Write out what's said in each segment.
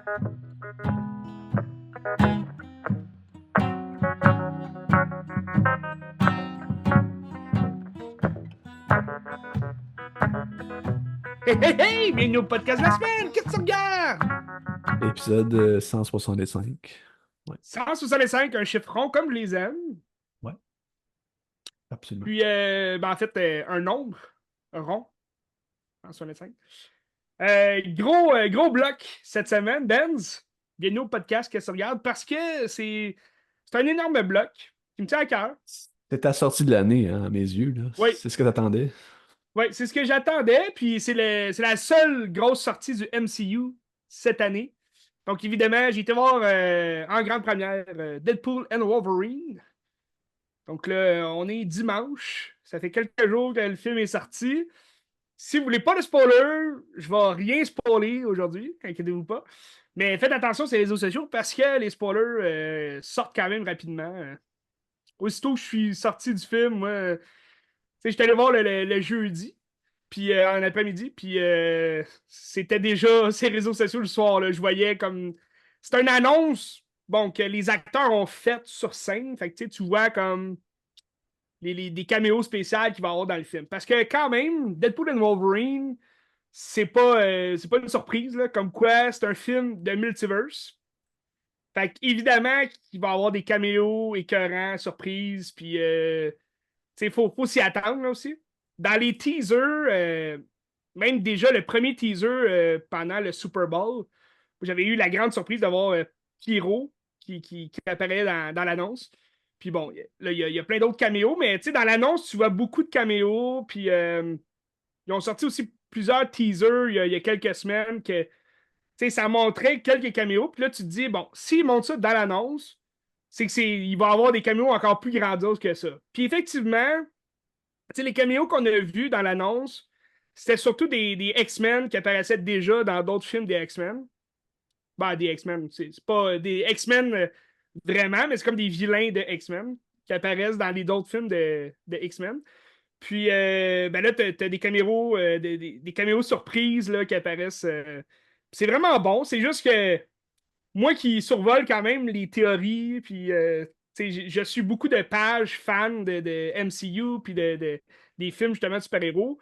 Hey, hey, hey! Bienvenue au podcast de la semaine! Qu'est-ce que tu regardes? Épisode 165. Ouais, 165, un chiffre rond comme je les aime. ouais, absolument. Puis, en fait, un nombre rond, 165. Gros bloc cette semaine, Benz. Bienvenue au podcast Qu'est-ce que tu regardes? Parce que c'est un énorme bloc qui me tient à cœur. C'est ta sortie de l'année, hein, à mes yeux, là. Oui, C'est ce que t'attendais. oui, c'est ce que j'attendais. Puis, c'est la seule grosse sortie du MCU cette année. Donc, évidemment, j'ai été voir en grande première Deadpool and Wolverine. Donc là, on est dimanche. Ça fait quelques jours que le film est sorti. Si vous voulez pas de spoiler, je vais rien spoiler aujourd'hui, inquiétez-vous pas. Mais faites attention sur les réseaux sociaux parce que les spoilers sortent quand même rapidement. Aussitôt que je suis sorti du film, moi, tu sais, j'étais allé voir le jeudi, puis en après-midi, puis c'était déjà ces réseaux sociaux le soir. Là, je voyais comme. C'est une annonce bon, que les acteurs ont faite sur scène. Fait que tu vois comme des caméos spéciaux qu'il va y avoir dans le film. Parce que quand même, Deadpool and Wolverine, c'est pas une surprise, là, comme quoi c'est un film de multiverse. Fait évidemment qu'il va y avoir des caméos écœurants, surprises, puis faut s'y attendre là, aussi. Dans les teasers, même déjà le premier teaser pendant le Super Bowl, j'avais eu la grande surprise d'avoir Pyro qui apparaît dans l'annonce. Puis bon, là, il y a plein d'autres caméos, mais tu sais, dans l'annonce, tu vois beaucoup de caméos. Puis ils ont sorti aussi plusieurs teasers il y a quelques semaines que tu sais, ça montrait quelques caméos. Puis là, tu te dis, bon, s'ils montrent ça dans l'annonce, c'est il va y avoir des caméos encore plus grandioses que ça. Puis effectivement, tu sais, les caméos qu'on a vus dans l'annonce, c'était surtout des X-Men qui apparaissaient déjà dans d'autres films des X-Men. Ben, des X-Men, c'est pas des X-Men vraiment, mais c'est comme des vilains de X-Men qui apparaissent dans les d'autres films de X-Men. Puis ben là, t'as des caméos, des caméos surprises là, qui apparaissent. C'est vraiment bon. C'est juste que moi qui survole quand même les théories, puis je suis beaucoup de pages fans de MCU, puis des films justement de super-héros.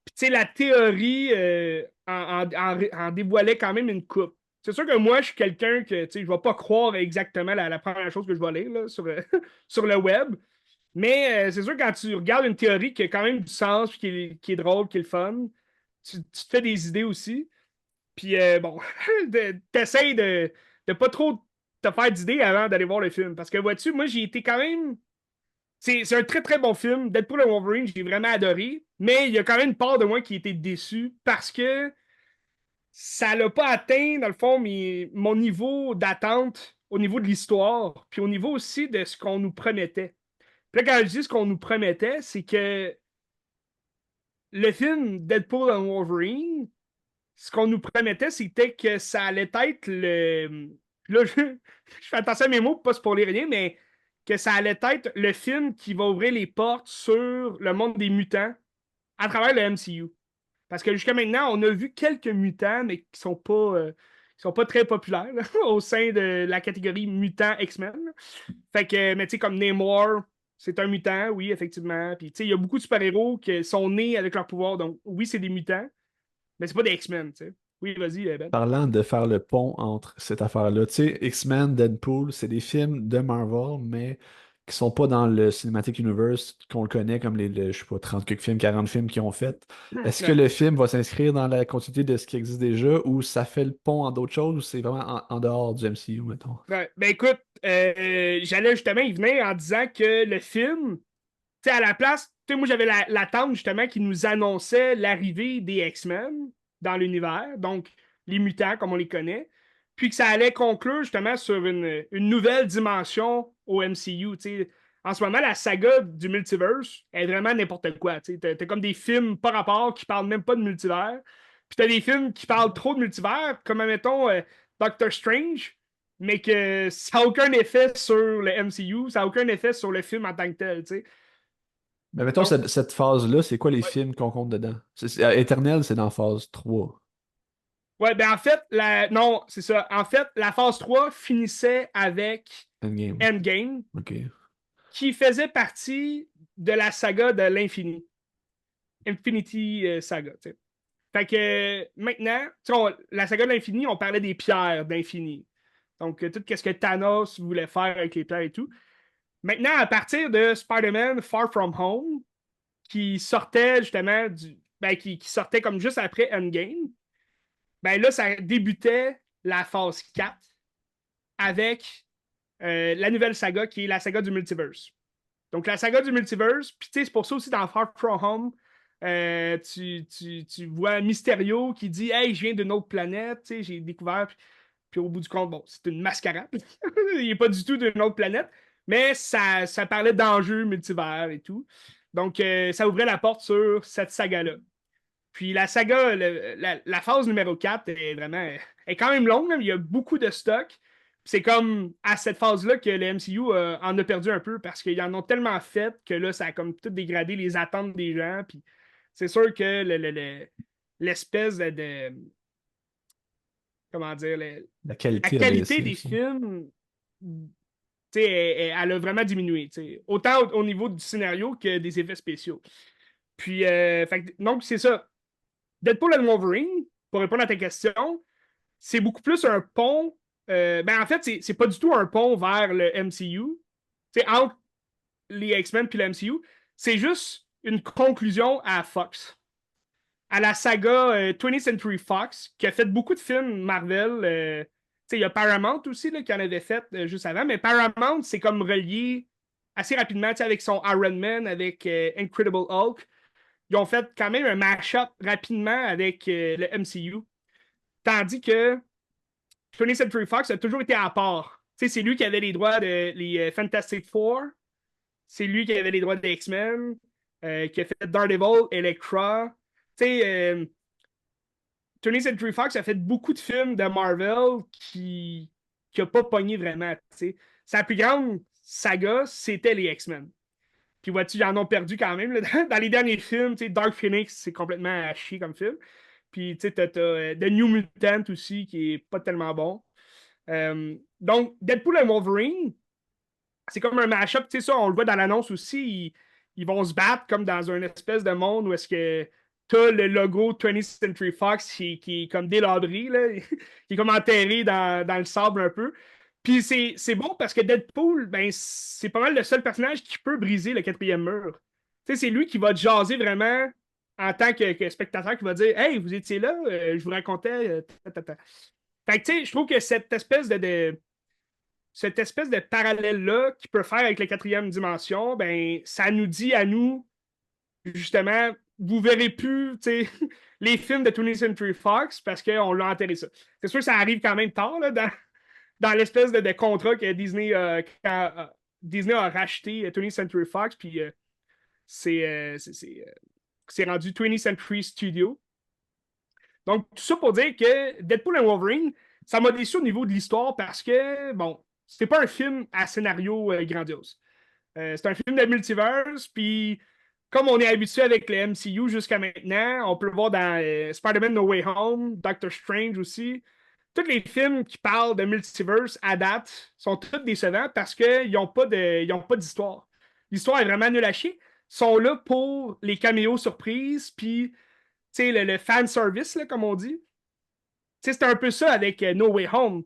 Puis tu sais, la théorie en dévoilait quand même une coupe. C'est sûr que moi, je suis quelqu'un que tu sais, je vais pas croire exactement la première chose que je vais lire là, sur, sur le web. Mais c'est sûr, quand tu regardes une théorie qui a quand même du sens, puis qui est drôle, qui est le fun, tu te fais des idées aussi. Puis bon, t'essayes de pas trop te faire d'idées avant d'aller voir le film. Parce que vois-tu, moi j'ai été quand même. C'est un très très bon film. Deadpool et Wolverine, j'ai vraiment adoré. Mais il y a quand même une part de moi qui a été déçu parce que ça l'a pas atteint, dans le fond, mon niveau d'attente au niveau de l'histoire, puis au niveau aussi de ce qu'on nous promettait. Puis là, quand je dis ce qu'on nous promettait, c'est que le film Deadpool et Wolverine, ce qu'on nous promettait, c'était que ça allait être le. Là, je fais attention à mes mots pour pas spoiler rien, mais que ça allait être le film qui va ouvrir les portes sur le monde des mutants à travers le MCU. Parce que jusqu'à maintenant, on a vu quelques mutants, mais qui sont pas très populaires là, au sein de la catégorie mutant X-Men. Fait que, mais tu sais, comme Namor, c'est un mutant, oui, effectivement. Puis tu sais, il y a beaucoup de super-héros qui sont nés avec leur pouvoir, donc oui, c'est des mutants. Mais c'est pas des X-Men, tu sais. Oui, vas-y, Ben. Parlant de faire le pont entre cette affaire-là, tu sais, X-Men, Deadpool, c'est des films de Marvel, mais qui sont pas dans le Cinematic Universe qu'on le connaît comme je sais pas, 30 quelques films, 40 films qu'ils ont fait. Est-ce que Ouais. le film va s'inscrire dans la continuité de ce qui existe déjà ou ça fait le pont en d'autres choses ou c'est vraiment en dehors du MCU, mettons? Ouais. Ben écoute, j'allais justement y venir en disant que le film, tu sais, à la place, tu sais, moi j'avais l'attente justement qui nous annonçait l'arrivée des X-Men dans l'univers, donc les mutants comme on les connaît, puis que ça allait conclure justement sur une nouvelle dimension au MCU. Tu sais. En ce moment, la saga du multiverse est vraiment n'importe quoi. Tu sais. T'as comme des films par rapport qui parlent même pas de multivers, puis t'as des films qui parlent trop de multivers, comme admettons Doctor Strange, mais que ça n'a aucun effet sur le MCU, ça n'a aucun effet sur le film en tant que tel. Tu sais. Mais mettons, Donc, cette phase-là, c'est quoi les ouais. films qu'on compte dedans? Éternel, c'est dans phase 3. Ouais, ben en fait, non, c'est ça. En fait, la phase 3 finissait avec Endgame. Endgame, OK. qui faisait partie de la saga de l'infini. Infinity Saga, tu sais. Fait que maintenant, tu sais, la saga de l'infini, on parlait des pierres d'infini. Donc, tout ce que Thanos voulait faire avec les pierres et tout. Maintenant, à partir de Spider-Man Far From Home, qui sortait justement qui sortait comme juste après Endgame, ben là, ça débutait la phase 4 avec la nouvelle saga qui est la saga du multiverse. Donc, la saga du multiverse, puis tu sais, c'est pour ça aussi dans Far From Home, tu vois Mysterio qui dit Hey, je viens d'une autre planète, tu sais, j'ai découvert, puis au bout du compte, bon, c'est une mascarade. Il n'est pas du tout d'une autre planète, mais ça parlait d'enjeux multivers et tout. Donc, ça ouvrait la porte sur cette saga-là. Puis la saga, la phase numéro 4 est quand même longue, hein, il y a beaucoup de stock. C'est comme à cette phase-là que le MCU en a perdu un peu parce qu'ils en ont tellement fait que là, ça a comme tout dégradé les attentes des gens. Puis c'est sûr que l'espèce comment dire, La la qualité a qualité baissé des aussi. films, tu sais, elle a vraiment diminué. Tu sais. Autant au niveau du scénario que des effets spéciaux. Puis, donc, c'est ça. Deadpool and Wolverine, pour répondre à ta question, c'est beaucoup plus un pont. Ben en fait, c'est pas du tout un pont vers le MCU. C'est entre les X-Men puis le MCU. C'est juste une conclusion à Fox. À la saga 20th Century Fox, qui a fait beaucoup de films Marvel. Il y a Paramount aussi là, qui en avait fait juste avant, mais Paramount, c'est comme relié assez rapidement avec son Iron Man, avec Incredible Hulk. Ils ont fait quand même un mash-up rapidement avec le MCU. Tandis que 20th Century Fox a toujours été à part. C'est lui qui avait les droits de les Fantastic Four. C'est lui qui avait les droits des X-Men. Qui a fait Daredevil, Elektra. Tu sais, 20th Century Fox a fait beaucoup de films de Marvel qui a pas pogné vraiment. T'sais. Sa plus grande saga, c'était les X-Men. Puis vois-tu, ils en ont perdu quand même. Là. Dans les derniers films, Dark Phoenix, c'est complètement à chier comme film. Puis tu sais, t'as The New Mutant aussi, qui est pas tellement bon. Donc, Deadpool et Wolverine, c'est comme un mash-up. Tu sais, ça, on le voit dans l'annonce aussi. Ils vont se battre comme dans une espèce de monde où est-ce que t'as le logo 20th Century Fox qui est comme délabré, là, qui est comme enterré dans le sable un peu. Puis c'est bon parce que Deadpool, ben, c'est pas mal le seul personnage qui peut briser le quatrième mur. Tu sais, c'est lui qui va te jaser vraiment en tant que spectateur qui va dire Hey, vous étiez là, je vous racontais. Fait que tu sais, je trouve que cette espèce de parallèle-là qu'il peut faire avec la quatrième dimension, ben, ça nous dit à nous, justement, vous verrez plus les films de 20th Century Fox parce qu'on l'a enterré ça. C'est sûr que ça arrive quand même tard là, dans l'espèce de contrat que Disney, quand, Disney a racheté 20th Century Fox, puis c'est c'est rendu 20th Century Studio. Donc, tout ça pour dire que Deadpool et Wolverine, ça m'a déçu au niveau de l'histoire parce que, bon, c'était pas un film à scénario grandiose. C'est un film de multiverse, puis comme on est habitué avec le MCU jusqu'à maintenant, on peut le voir dans Spider-Man No Way Home, Doctor Strange aussi. Tous les films qui parlent de multiverse à date sont tous décevants parce qu'ils n'ont pas d'histoire. L'histoire est vraiment nulle à chier. Ils sont là pour les caméos surprises, puis le fan service, là, comme on dit. C'est un peu ça avec No Way Home.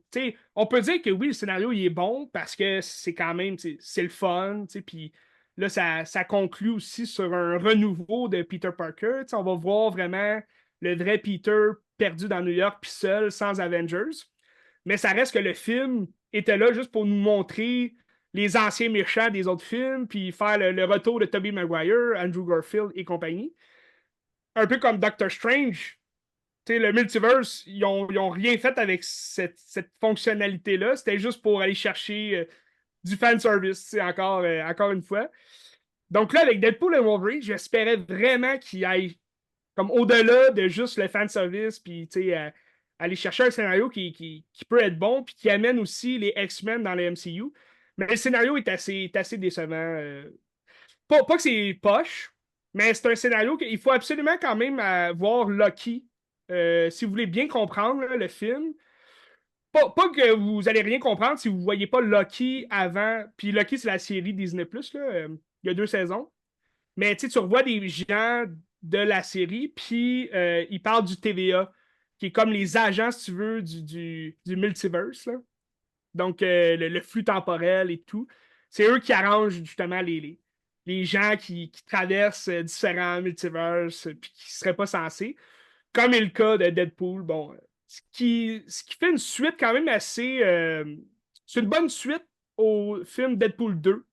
On peut dire que oui, le scénario il est bon parce que c'est quand même c'est le fun. Puis là, ça conclut aussi sur un renouveau de Peter Parker. On va voir vraiment le vrai Peter perdu dans New York puis seul, sans Avengers. Mais ça reste que le film était là juste pour nous montrer les anciens méchants des autres films, puis faire le retour de Tobey Maguire, Andrew Garfield et compagnie. Un peu comme Doctor Strange, le multiverse, ils ont rien fait avec cette fonctionnalité-là. C'était juste pour aller chercher du fanservice, encore une fois. Donc là, avec Deadpool et Wolverine, j'espérais vraiment qu'il aille comme au-delà de juste le fanservice, puis aller chercher un scénario qui peut être bon, puis qui amène aussi les X-Men dans le MCU. Mais le scénario est assez décevant. Pas que c'est poche, mais c'est un scénario qu'il faut absolument quand même voir Loki si vous voulez bien comprendre là, le film. Pas que vous allez rien comprendre si vous voyez pas Loki avant. Puis Loki, c'est la série Disney+, là. Il y a 2 saisons. Mais tu revois des gens de la série, puis ils parlent du TVA, qui est comme les agents, si tu veux, du multiverse, là. Donc, le flux temporel et tout. C'est eux qui arrangent justement les gens qui traversent différents multiverses, puis qui ne seraient pas censés. Comme est le cas de Deadpool. Bon, ce qui fait une suite quand même assez. C'est une bonne suite au film Deadpool 2.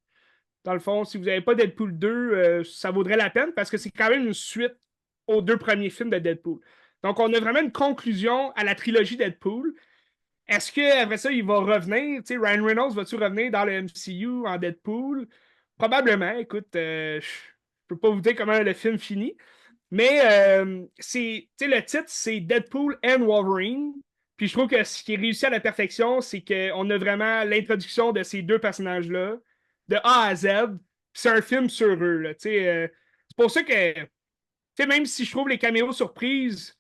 Dans le fond, si vous n'avez pas Deadpool 2, ça vaudrait la peine parce que c'est quand même une suite aux 2 premiers films de Deadpool. Donc, on a vraiment une conclusion à la trilogie Deadpool. Est-ce qu'après ça, il va revenir? Tu sais, Ryan Reynolds va-tu revenir dans le MCU en Deadpool? Probablement. Écoute, je peux pas vous dire comment le film finit. Mais le titre, c'est Deadpool and Wolverine. Puis je trouve que ce qui est réussi à la perfection, c'est qu'on a vraiment l'introduction de ces 2 personnages-là, de A à Z. C'est un film sur eux. Là, c'est pour ça que, même si je trouve les caméos surprises,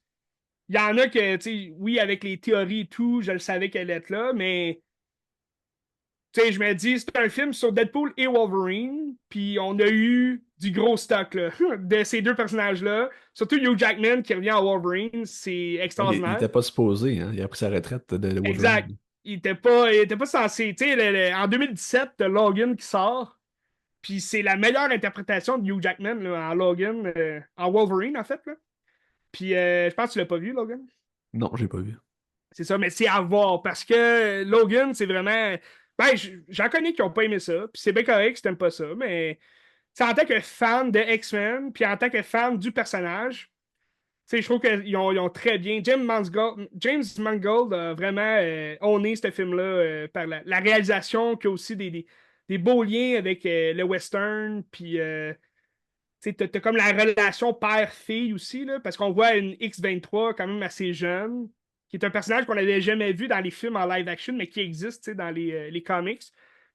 il y en a que, oui, avec les théories et tout, je le savais qu'elle allait être là, mais je me dis, c'est un film sur Deadpool et Wolverine, puis on a eu du gros stock là, de ces 2 personnages-là. Surtout Hugh Jackman qui revient à Wolverine, c'est Il extraordinaire. était pas supposé, hein. Il a pris sa retraite de Exact. Wolverine. Il était pas censé. En 2017, t'as Logan qui sort, puis c'est la meilleure interprétation de Hugh Jackman là, en Logan, en Wolverine en fait. Là. Puis je pense que tu l'as pas vu, Logan. Non, j'ai pas vu. C'est ça, mais c'est à voir parce que Logan, c'est vraiment. Ben, j'en connais qui n'ont pas aimé ça, puis c'est bien correct si t'aimes pas ça, mais en tant que fan de X-Men, puis en tant que fan du personnage, je trouve qu'ils ont très bien. James Mangold a vraiment owné ce film-là par la réalisation, qui a aussi des beaux liens avec le western, puis t'as comme la relation père-fille aussi, là, parce qu'on voit une X-23 quand même assez jeune, qui est un personnage qu'on n'avait jamais vu dans les films en live action, mais qui existe dans les comics,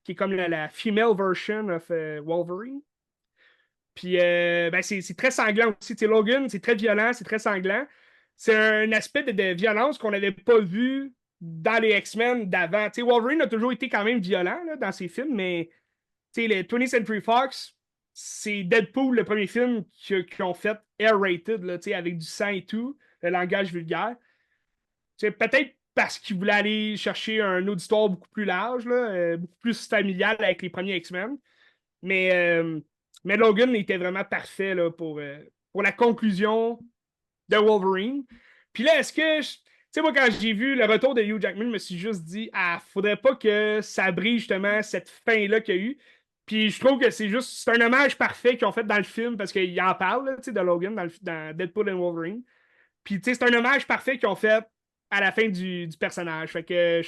qui est comme la female version of Wolverine. Puis ben, c'est très sanglant aussi. Logan, c'est très violent, c'est très sanglant. C'est un aspect de violence qu'on n'avait pas vu dans les X-Men d'avant. Wolverine a toujours été quand même violent là, dans ses films, mais les 20th Century Fox, c'est Deadpool, le premier film qu'ils ont fait R-rated, là, avec du sang et tout, le langage vulgaire. Peut-être parce qu'ils voulaient aller chercher un auditoire beaucoup plus large, là, beaucoup plus familial avec les premiers X-Men. Mais, euh, mais Logan était vraiment parfait là, pour la conclusion de Wolverine. Puis là, est-ce que. Tu sais, moi, quand j'ai vu le retour de Hugh Jackman, je me suis juste dit, faudrait pas que ça brise justement cette fin-là qu'il y a eu. Puis je trouve que c'est un hommage parfait qu'ils ont fait dans le film parce qu'il en parle, là, de Logan dans Deadpool and Wolverine. Puis c'est un hommage parfait qu'ils ont fait à la fin du personnage. Fait que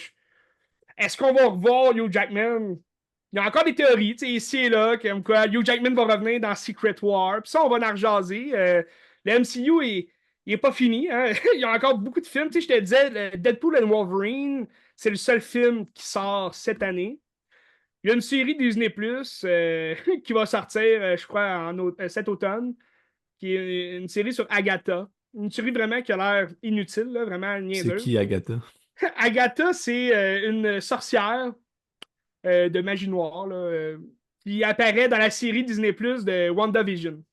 est-ce qu'on va revoir Hugh Jackman? Il y a encore des théories, ici et là, comme quoi Hugh Jackman va revenir dans Secret War. Puis ça, on va en rejaser. Le MCU il est pas fini. Hein? Il y a encore beaucoup de films. Je te disais, Deadpool and Wolverine, c'est le seul film qui sort cette année. Il y a une série Disney Plus qui va sortir, je crois, cet automne, qui est une série sur Agatha. Une série vraiment qui a l'air inutile, là, vraiment C'est niaiseuse. qui, Agatha? Agatha, c'est une sorcière de magie noire là, qui apparaît dans la série Disney Plus de WandaVision.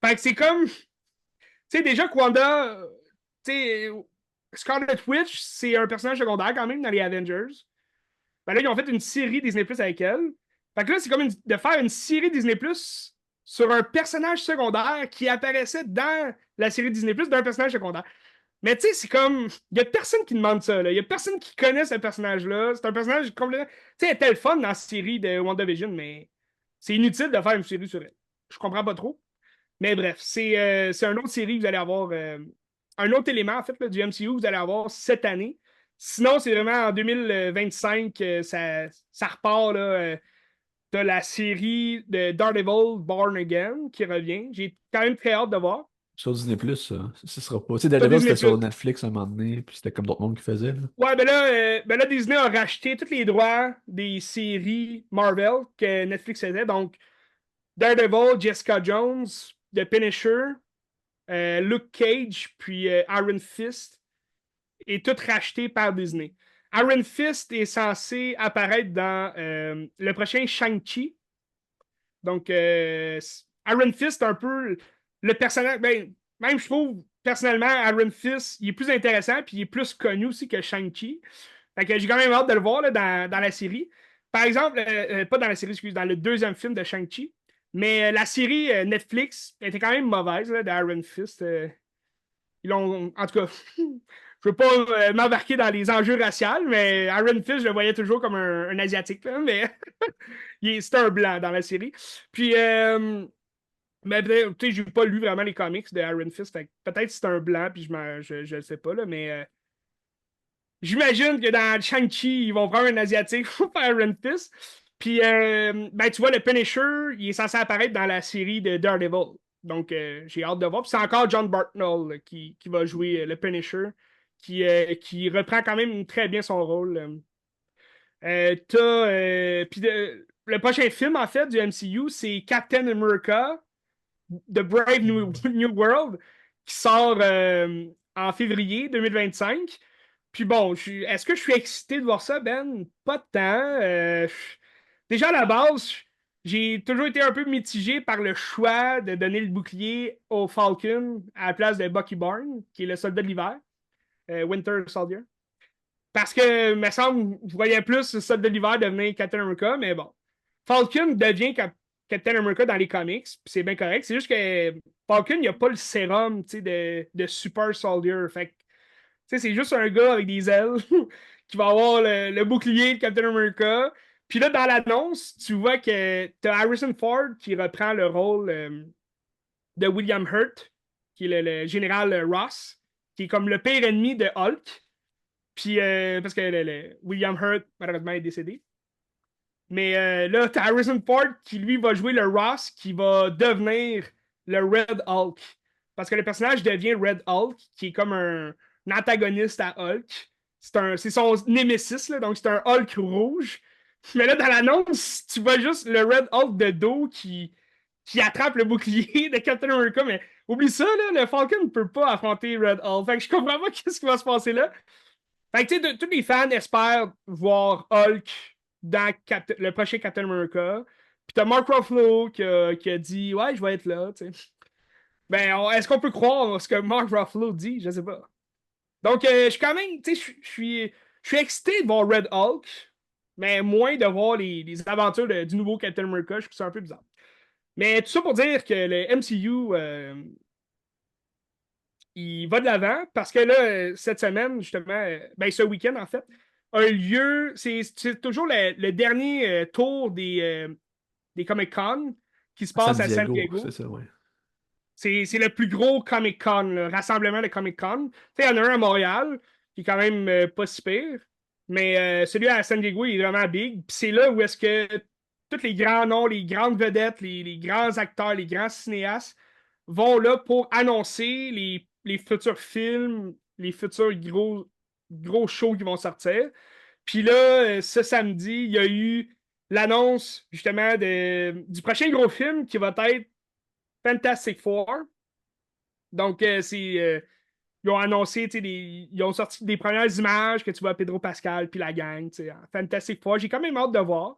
Fait que c'est comme. Tu sais, déjà que Wanda. Tu sais, Scarlet Witch, c'est un personnage secondaire quand même dans les Avengers. Ben là, ils ont fait une série Disney Plus avec elle. Fait que là, c'est comme de faire une série Disney Plus sur un personnage secondaire qui apparaissait dans la série Disney Plus d'un personnage secondaire. Mais tu sais, c'est comme. Il y a personne qui demande ça. Il y a personne qui connaît ce personnage-là. C'est un personnage complètement. Tu sais, elle était le fun dans la série de WandaVision, mais c'est inutile de faire une série sur elle. Je comprends pas trop. Mais bref, c'est une autre série que vous allez avoir. Un autre élément, en fait, là, du MCU que vous allez avoir cette année. Sinon, c'est vraiment en 2025 ça repart. Là, t'as la série de Daredevil Born Again qui revient. J'ai quand même très hâte de voir. Sur Disney+, ça sera pas. Tu sais, Sur Daredevil, Disney c'était sur Plus. Netflix un moment donné, puis c'était comme d'autres mondes qui faisaient, là. Ouais, ben là, Disney a racheté tous les droits des séries Marvel que Netflix faisait. Donc, Daredevil, Jessica Jones, The Punisher, Luke Cage, puis Iron Fist, est tout racheté par Disney. Iron Fist est censé apparaître dans le prochain Shang-Chi. Donc, Iron Fist, un peu le personnage. Ben, même, je trouve, personnellement, Iron Fist, il est plus intéressant, puis il est plus connu aussi que Shang-Chi. Fait que j'ai quand même hâte de le voir là, dans la série. Par exemple, pas dans la série, excuse, dans le deuxième film de Shang-Chi. Mais la série Netflix était quand même mauvaise là, d'Iron Fist. Ils l'ont. En tout cas, je veux pas m'embarquer dans les enjeux raciaux, mais Iron Fist, je le voyais toujours comme un Asiatique, là, mais c'était un blanc dans la série. Puis, mais peut-être, tu sais, j'ai pas lu vraiment les comics de Iron Fist, fait que peut-être que c'est un blanc, puis je le sais pas, là, mais j'imagine que dans Shang-Chi, ils vont prendre un Asiatique pour faire Iron Fist. Puis, ben, tu vois, le Punisher, il est censé apparaître dans la série de Daredevil. Donc, j'ai hâte de voir. Puis, c'est encore John Bartnell là, qui va jouer le Punisher, qui reprend quand même très bien son rôle. Puis, le prochain film, en fait, du MCU, c'est Captain America, The Brave New World, qui sort en février 2025. Puis bon, est-ce que je suis excité de voir ça, Ben? Pas de temps. Déjà à la base, j'ai toujours été un peu mitigé par le choix de donner le bouclier au Falcon à la place de Bucky Barnes, qui est le soldat de l'hiver, Winter Soldier. Parce que, me semble, je voyais plus le soldat de l'hiver devenir Captain America, mais bon. Falcon devient Captain America dans les comics, puis c'est bien correct. C'est juste que Falcon, il a pas le sérum, de Super Soldier. Fait que c'est juste un gars avec des ailes qui va avoir le bouclier de Captain America. Puis là, dans l'annonce, tu vois que t'as Harrison Ford qui reprend le rôle de William Hurt, qui est le général Ross, qui est comme le pire ennemi de Hulk. Puis, parce que William Hurt, malheureusement, est décédé. Mais là, t'as Harrison Ford qui, lui, va jouer le Ross, qui va devenir le Red Hulk. Parce que le personnage devient Red Hulk, qui est comme un antagoniste à Hulk. C'est son némésis, là, donc c'est un Hulk rouge. Mais là, dans l'annonce, tu vois juste le Red Hulk de dos qui attrape le bouclier de Captain America. Mais oublie ça, là, le Falcon ne peut pas affronter Red Hulk. Fait que je comprends pas qu'est-ce qui va se passer là. Fait que, tu sais, tous les fans espèrent voir Hulk dans le prochain Captain America. Puis t'as Mark Ruffalo qui a dit ouais, je vais être là, tu sais. Ben, est-ce qu'on peut croire ce que Mark Ruffalo dit? Je sais pas. Donc, je suis quand même, tu sais, je suis excité de voir Red Hulk, mais moins de voir les aventures du nouveau Captain America. Je trouve ça un peu bizarre. Mais tout ça pour dire que le MCU, il va de l'avant parce que là, cette semaine, justement, ben, ce week-end, en fait, a eu lieu. C'est toujours le dernier tour des Comic-Con qui se À passe San à San Diego, c'est Diego. ça, ouais. C'est le plus gros Comic-Con, le rassemblement de Comic-Con. Tu sais, il y en a un à Montréal, qui est quand même pas si pire. Mais celui à San Diego, il est vraiment big. Puis c'est là où est-ce que tous les grands noms, les grandes vedettes, les grands acteurs, les grands cinéastes vont là pour annoncer les futurs films, les futurs gros shows qui vont sortir. Puis là, ce samedi, il y a eu l'annonce justement du prochain gros film qui va être Fantastic Four. Donc, ils ont annoncé, ils ont sorti des premières images que tu vois Pedro Pascal puis la gang, Fantastic Four. J'ai quand même hâte de voir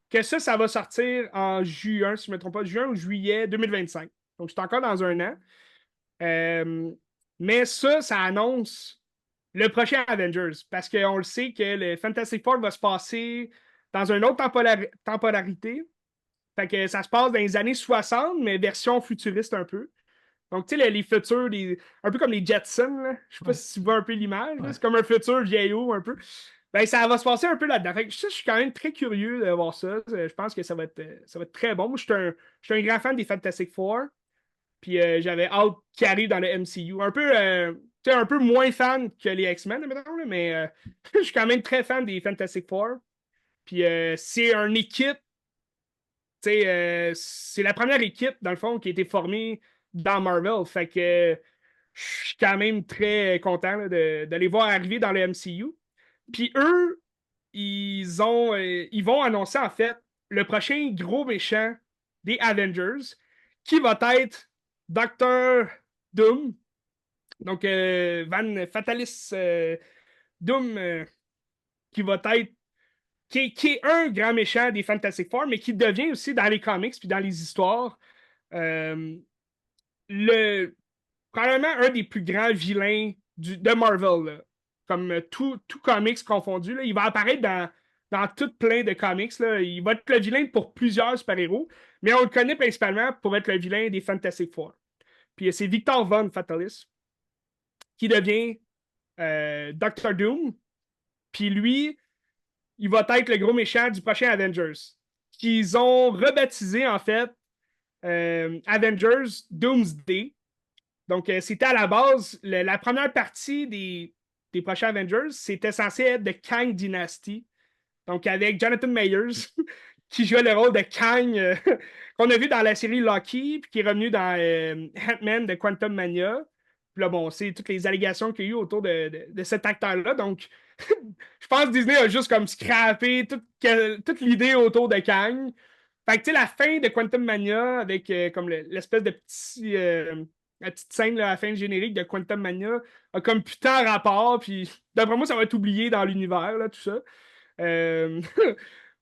que ça va sortir en juin, si je ne me trompe pas, juin ou juillet 2025. Donc, c'est encore dans un an. Mais ça annonce le prochain Avengers. Parce qu'on le sait que le Fantastic Four va se passer dans une autre temporalité. Fait que ça se passe dans les années 60, mais version futuriste un peu. Donc, tu sais, les futurs, un peu comme les Jetsons, là. Je sais pas Ouais. si tu vois un peu l'image, là. Ouais. C'est comme un futur vieillot, un peu. Ben, ça va se passer un peu là-dedans. Fait que ça, je suis quand même très curieux de voir ça. Je pense que ça va être très bon. Moi, je suis un grand fan des Fantastic Four. Puis j'avais hâte qu'ils arrivent dans le MCU. Tu sais, un peu moins fan que les X-Men, admettons, là, mais je suis quand même très fan des Fantastic Four. Puis c'est une équipe, tu sais, c'est la première équipe, dans le fond, qui a été formée dans Marvel. Fait que je suis quand même très content là, de les voir arriver dans le MCU. Puis eux, ils vont annoncer en fait le prochain gros méchant des Avengers, qui va être Docteur Doom. Donc, Van Fatalis Doom, qui va être qui est un grand méchant des Fantastic Four, mais qui devient aussi dans les comics puis dans les histoires euh, le probablement un des plus grands vilains de Marvel. Là. Comme tout comics confondu. Là. Il va apparaître dans tout plein de comics. Là. Il va être le vilain pour plusieurs super-héros, mais on le connaît principalement pour être le vilain des Fantastic Four. Puis c'est Victor Von Fatalis qui devient Doctor Doom. Puis lui, il va être le gros méchant du prochain Avengers. Qu'ils ont rebaptisé en fait Avengers Doomsday. Donc, c'était à la base, la première partie des prochains Avengers, c'était censé être de Kang Dynasty. Donc, avec Jonathan Mayers, qui jouait le rôle de Kang, qu'on a vu dans la série Loki, puis qui est revenu dans Ant-Man de Quantum Mania. Puis là, bon, c'est toutes les allégations qu'il y a eu autour de cet acteur-là. Donc, je pense que Disney a juste comme scrappé toute l'idée autour de Kang. Fait que, tu sais, la fin de Quantum Mania, avec comme l'espèce de petit. La petite scène là, à la fin du générique de Quantum Mania a comme putain rapport, puis d'après moi, ça va être oublié dans l'univers, là, tout ça. Euh,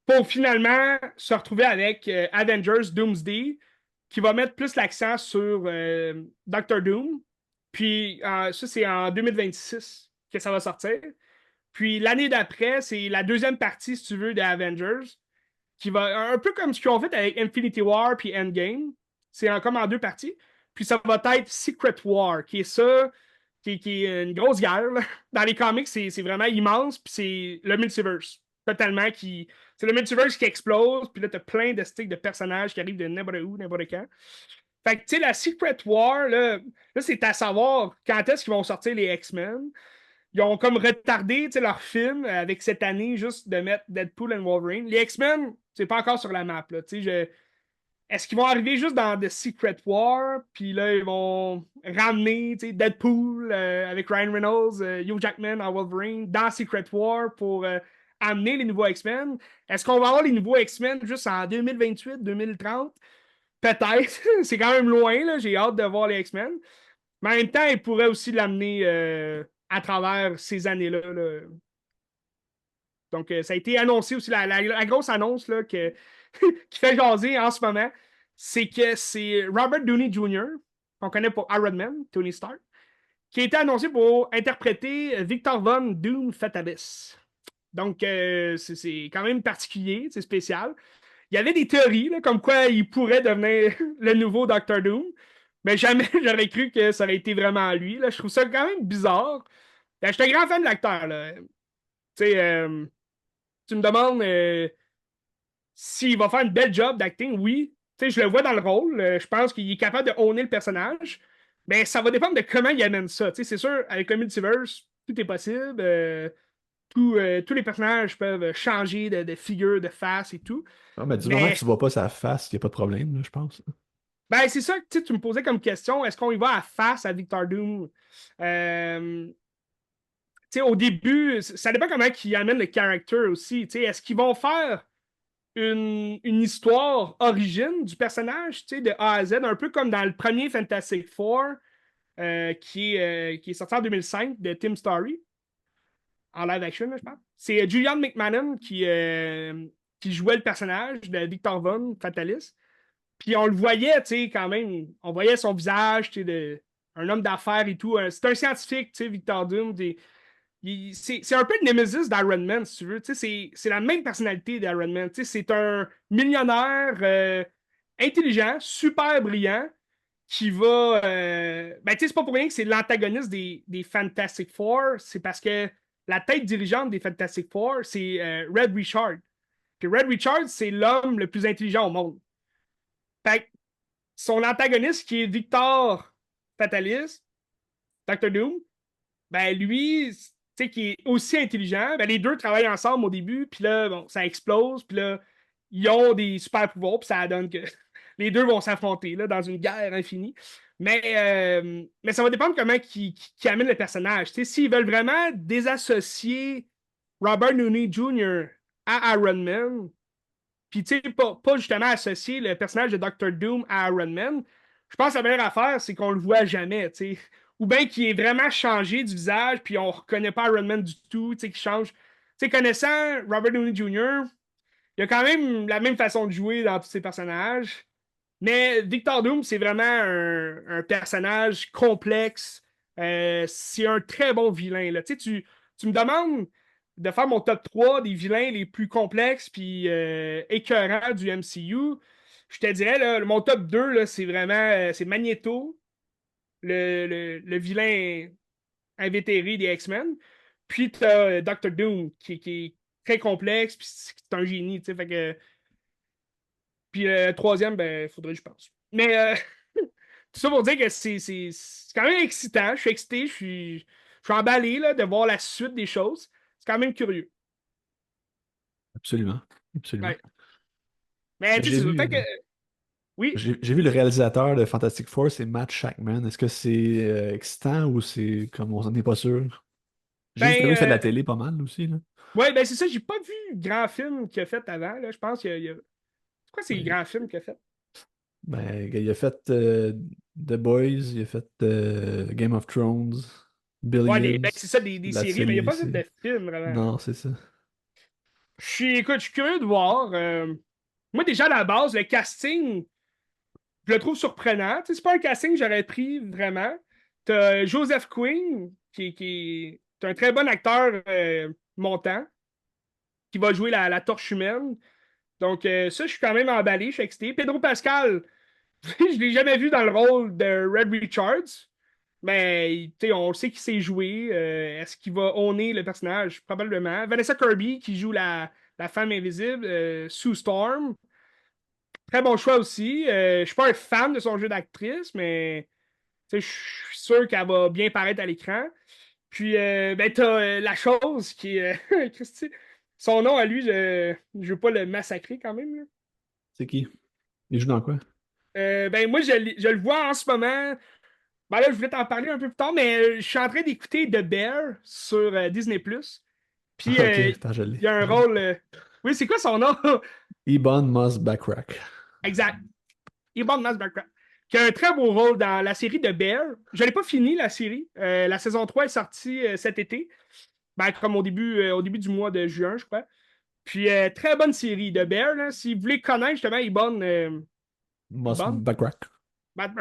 pour finalement se retrouver avec Avengers Doomsday, qui va mettre plus l'accent sur Doctor Doom. Puis ça, c'est en 2026 que ça va sortir. Puis l'année d'après, c'est la deuxième partie, si tu veux, des Avengers, qui va un peu comme ce qu'ils ont fait avec Infinity War puis Endgame. C'est comme en deux parties. Puis ça va être Secret War, qui est ça, qui est une grosse guerre. Là. Dans les comics, c'est vraiment immense. Puis c'est le multiverse. Totalement qui. C'est le multiverse qui explose. Puis là, t'as plein de sticks de personnages qui arrivent de n'importe où, n'importe quand. Fait que, tu sais, la Secret War, là c'est à savoir quand est-ce qu'ils vont sortir les X-Men. Ils ont comme retardé leur film avec cette année juste de mettre Deadpool et Wolverine. Les X-Men, c'est pas encore sur la map. Là, est-ce qu'ils vont arriver juste dans The Secret War, puis là, ils vont ramener Deadpool avec Ryan Reynolds, Hugh Jackman en Wolverine dans Secret War pour amener les nouveaux X-Men? Est-ce qu'on va avoir les nouveaux X-Men juste en 2028, 2030? Peut-être. C'est quand même loin, là. J'ai hâte de voir les X-Men. Mais en même temps, ils pourraient aussi l'amener à travers ces années-là. Là. Donc, ça a été annoncé aussi, la grosse annonce là, qui fait jaser en ce moment, c'est que c'est Robert Downey Jr., qu'on connaît pour Iron Man, Tony Stark, qui a été annoncé pour interpréter Victor Von Doom Fatalis. Donc, c'est quand même particulier, c'est spécial. Il y avait des théories, là, comme quoi il pourrait devenir le nouveau Doctor Doom, mais jamais j'aurais cru que ça aurait été vraiment lui. Là. Je trouve ça quand même bizarre. Ben, je suis un grand fan de l'acteur. Là. Tu me demandes s'il va faire une belle job d'acting, oui. Je le vois dans le rôle. Je pense qu'il est capable de owner le personnage. Mais ça va dépendre de comment il amène ça. C'est sûr, avec le multiverse, tout est possible. Tous les personnages peuvent changer de figure, de face et tout. Ah, mais du moment que Mais tu vois pas sa face, il n'y a pas de problème, là, je pense. ben, c'est ça que tu me posais comme question. Est-ce qu'on y va à face à Victor Doom? Euh, au début, ça dépend comment ils amènent le character aussi. Est-ce qu'ils vont faire une histoire origine du personnage, de A à Z, un peu comme dans le premier Fantastic Four, qui est sorti en 2005 de Tim Story, en live action, là, je pense. C'est Julian McMahon qui jouait le personnage de Victor Von Fatalis. Puis on le voyait, quand même, on voyait son visage, un homme d'affaires et tout. C'est un scientifique, Victor Doom. C'est un peu le Nemesis d'Iron Man, si tu veux. C'est la même personnalité d'Iron Man. C'est un millionnaire intelligent, super brillant, qui va. Ben, c'est pas pour rien que c'est l'antagoniste des Fantastic Four. C'est parce que la tête dirigeante des Fantastic Four, c'est Red Richard. Puis Red Richard, c'est l'homme le plus intelligent au monde. Fait que son antagoniste, qui est Victor Fatalis, Doctor Doom, ben lui, qui est aussi intelligent, ben les deux travaillent ensemble au début, puis là, bon, ça explose, puis là, ils ont des super pouvoirs, puis ça donne que les deux vont s'affronter là, dans une guerre infinie. Mais ça va dépendre comment qui amène le personnage. S'ils veulent vraiment désassocier Robert Downey Jr. à Iron Man, puis pas justement associer le personnage de Doctor Doom à Iron Man, je pense que la meilleure affaire, c'est qu'on le voit jamais, tu sais. Ou bien qu'il est vraiment changé du visage, puis on reconnaît pas Iron Man du tout, tu sais, qu'il change. Tu sais, connaissant Robert Downey Jr., il a quand même la même façon de jouer dans tous ses personnages. Mais Victor Doom, c'est vraiment un personnage complexe. C'est un très bon vilain. Là. Tu me demandes de faire mon top 3 des vilains les plus complexes puis écœurants du MCU. Je te dirais, là, mon top 2, là, c'est vraiment c'est Magneto, le vilain invétéré des X-Men. Puis tu as Doctor Doom, qui est très complexe, puis c'est un génie. Fait que, puis le troisième, ben, faudrait que je pense. Mais tout ça pour dire que c'est quand même excitant. Je suis excité, je suis emballé là, de voir la suite des choses. C'est quand même curieux. Absolument. Absolument. Ouais. Mais Ben, tu sais, j'ai c'est ça. vu, Fait que, oui. j'ai vu le réalisateur de Fantastic Four, c'est Matt Shakman. Est-ce que c'est excitant ou c'est comme on n'en est pas sûr? J'ai juste vu Ben, qu'il fait de la télé pas mal aussi, là. ouais, ben c'est ça. J'ai pas vu grand film qu'il a fait avant. Là. Je pense C'est quoi ces Ben, grands films qu'il a fait? il a fait The Boys, il a fait Game of Thrones, Ouais, Billions, ben, c'est ça, des la séries, mais il a série, pas fait c'est. de film vraiment. Non, c'est ça. Écoute, je suis curieux de voir. Moi, déjà, à la base, le casting, je le trouve surprenant. Tu sais, c'est pas un casting que j'aurais pris vraiment. T'as Joseph Quinn, est un très bon acteur montant, qui va jouer la torche humaine. Donc, ça, je suis quand même emballé, je suis excité. Pedro Pascal, je l'ai jamais vu dans le rôle de Red Richards, mais tu sais, on sait qu'il sait jouer. Est-ce qu'il va honner le personnage? Probablement. Vanessa Kirby, qui joue la femme invisible, Sue Storm. Très bon choix aussi. Je suis pas un fan de son jeu d'actrice, mais tu sais, je suis sûr qu'elle va bien paraître à l'écran. Puis, ben, t'as la chose qui est. Christy, son nom à lui, je veux pas le massacrer quand même. Là. C'est qui? Il joue dans quoi? Ben, moi, je le vois en ce moment. Ben là, je voulais t'en parler un peu plus tard, mais je suis en train d'écouter The Bear sur Disney+. Puis, Ah, ok, attends, je l'ai. il y a un Je l'ai. rôle. Oui, c'est quoi son nom? Ebon Moss Backrack. Exact. Ebon Moss-Backrack. Qui a un très beau rôle dans la série de Bear. Je n'ai pas fini la série. La saison 3 est sortie cet été. Ben, comme au début du mois de juin, je crois. Puis, très bonne série de Bear. Là. Si vous voulez connaître justement Moss Ebon, Backrack. Matt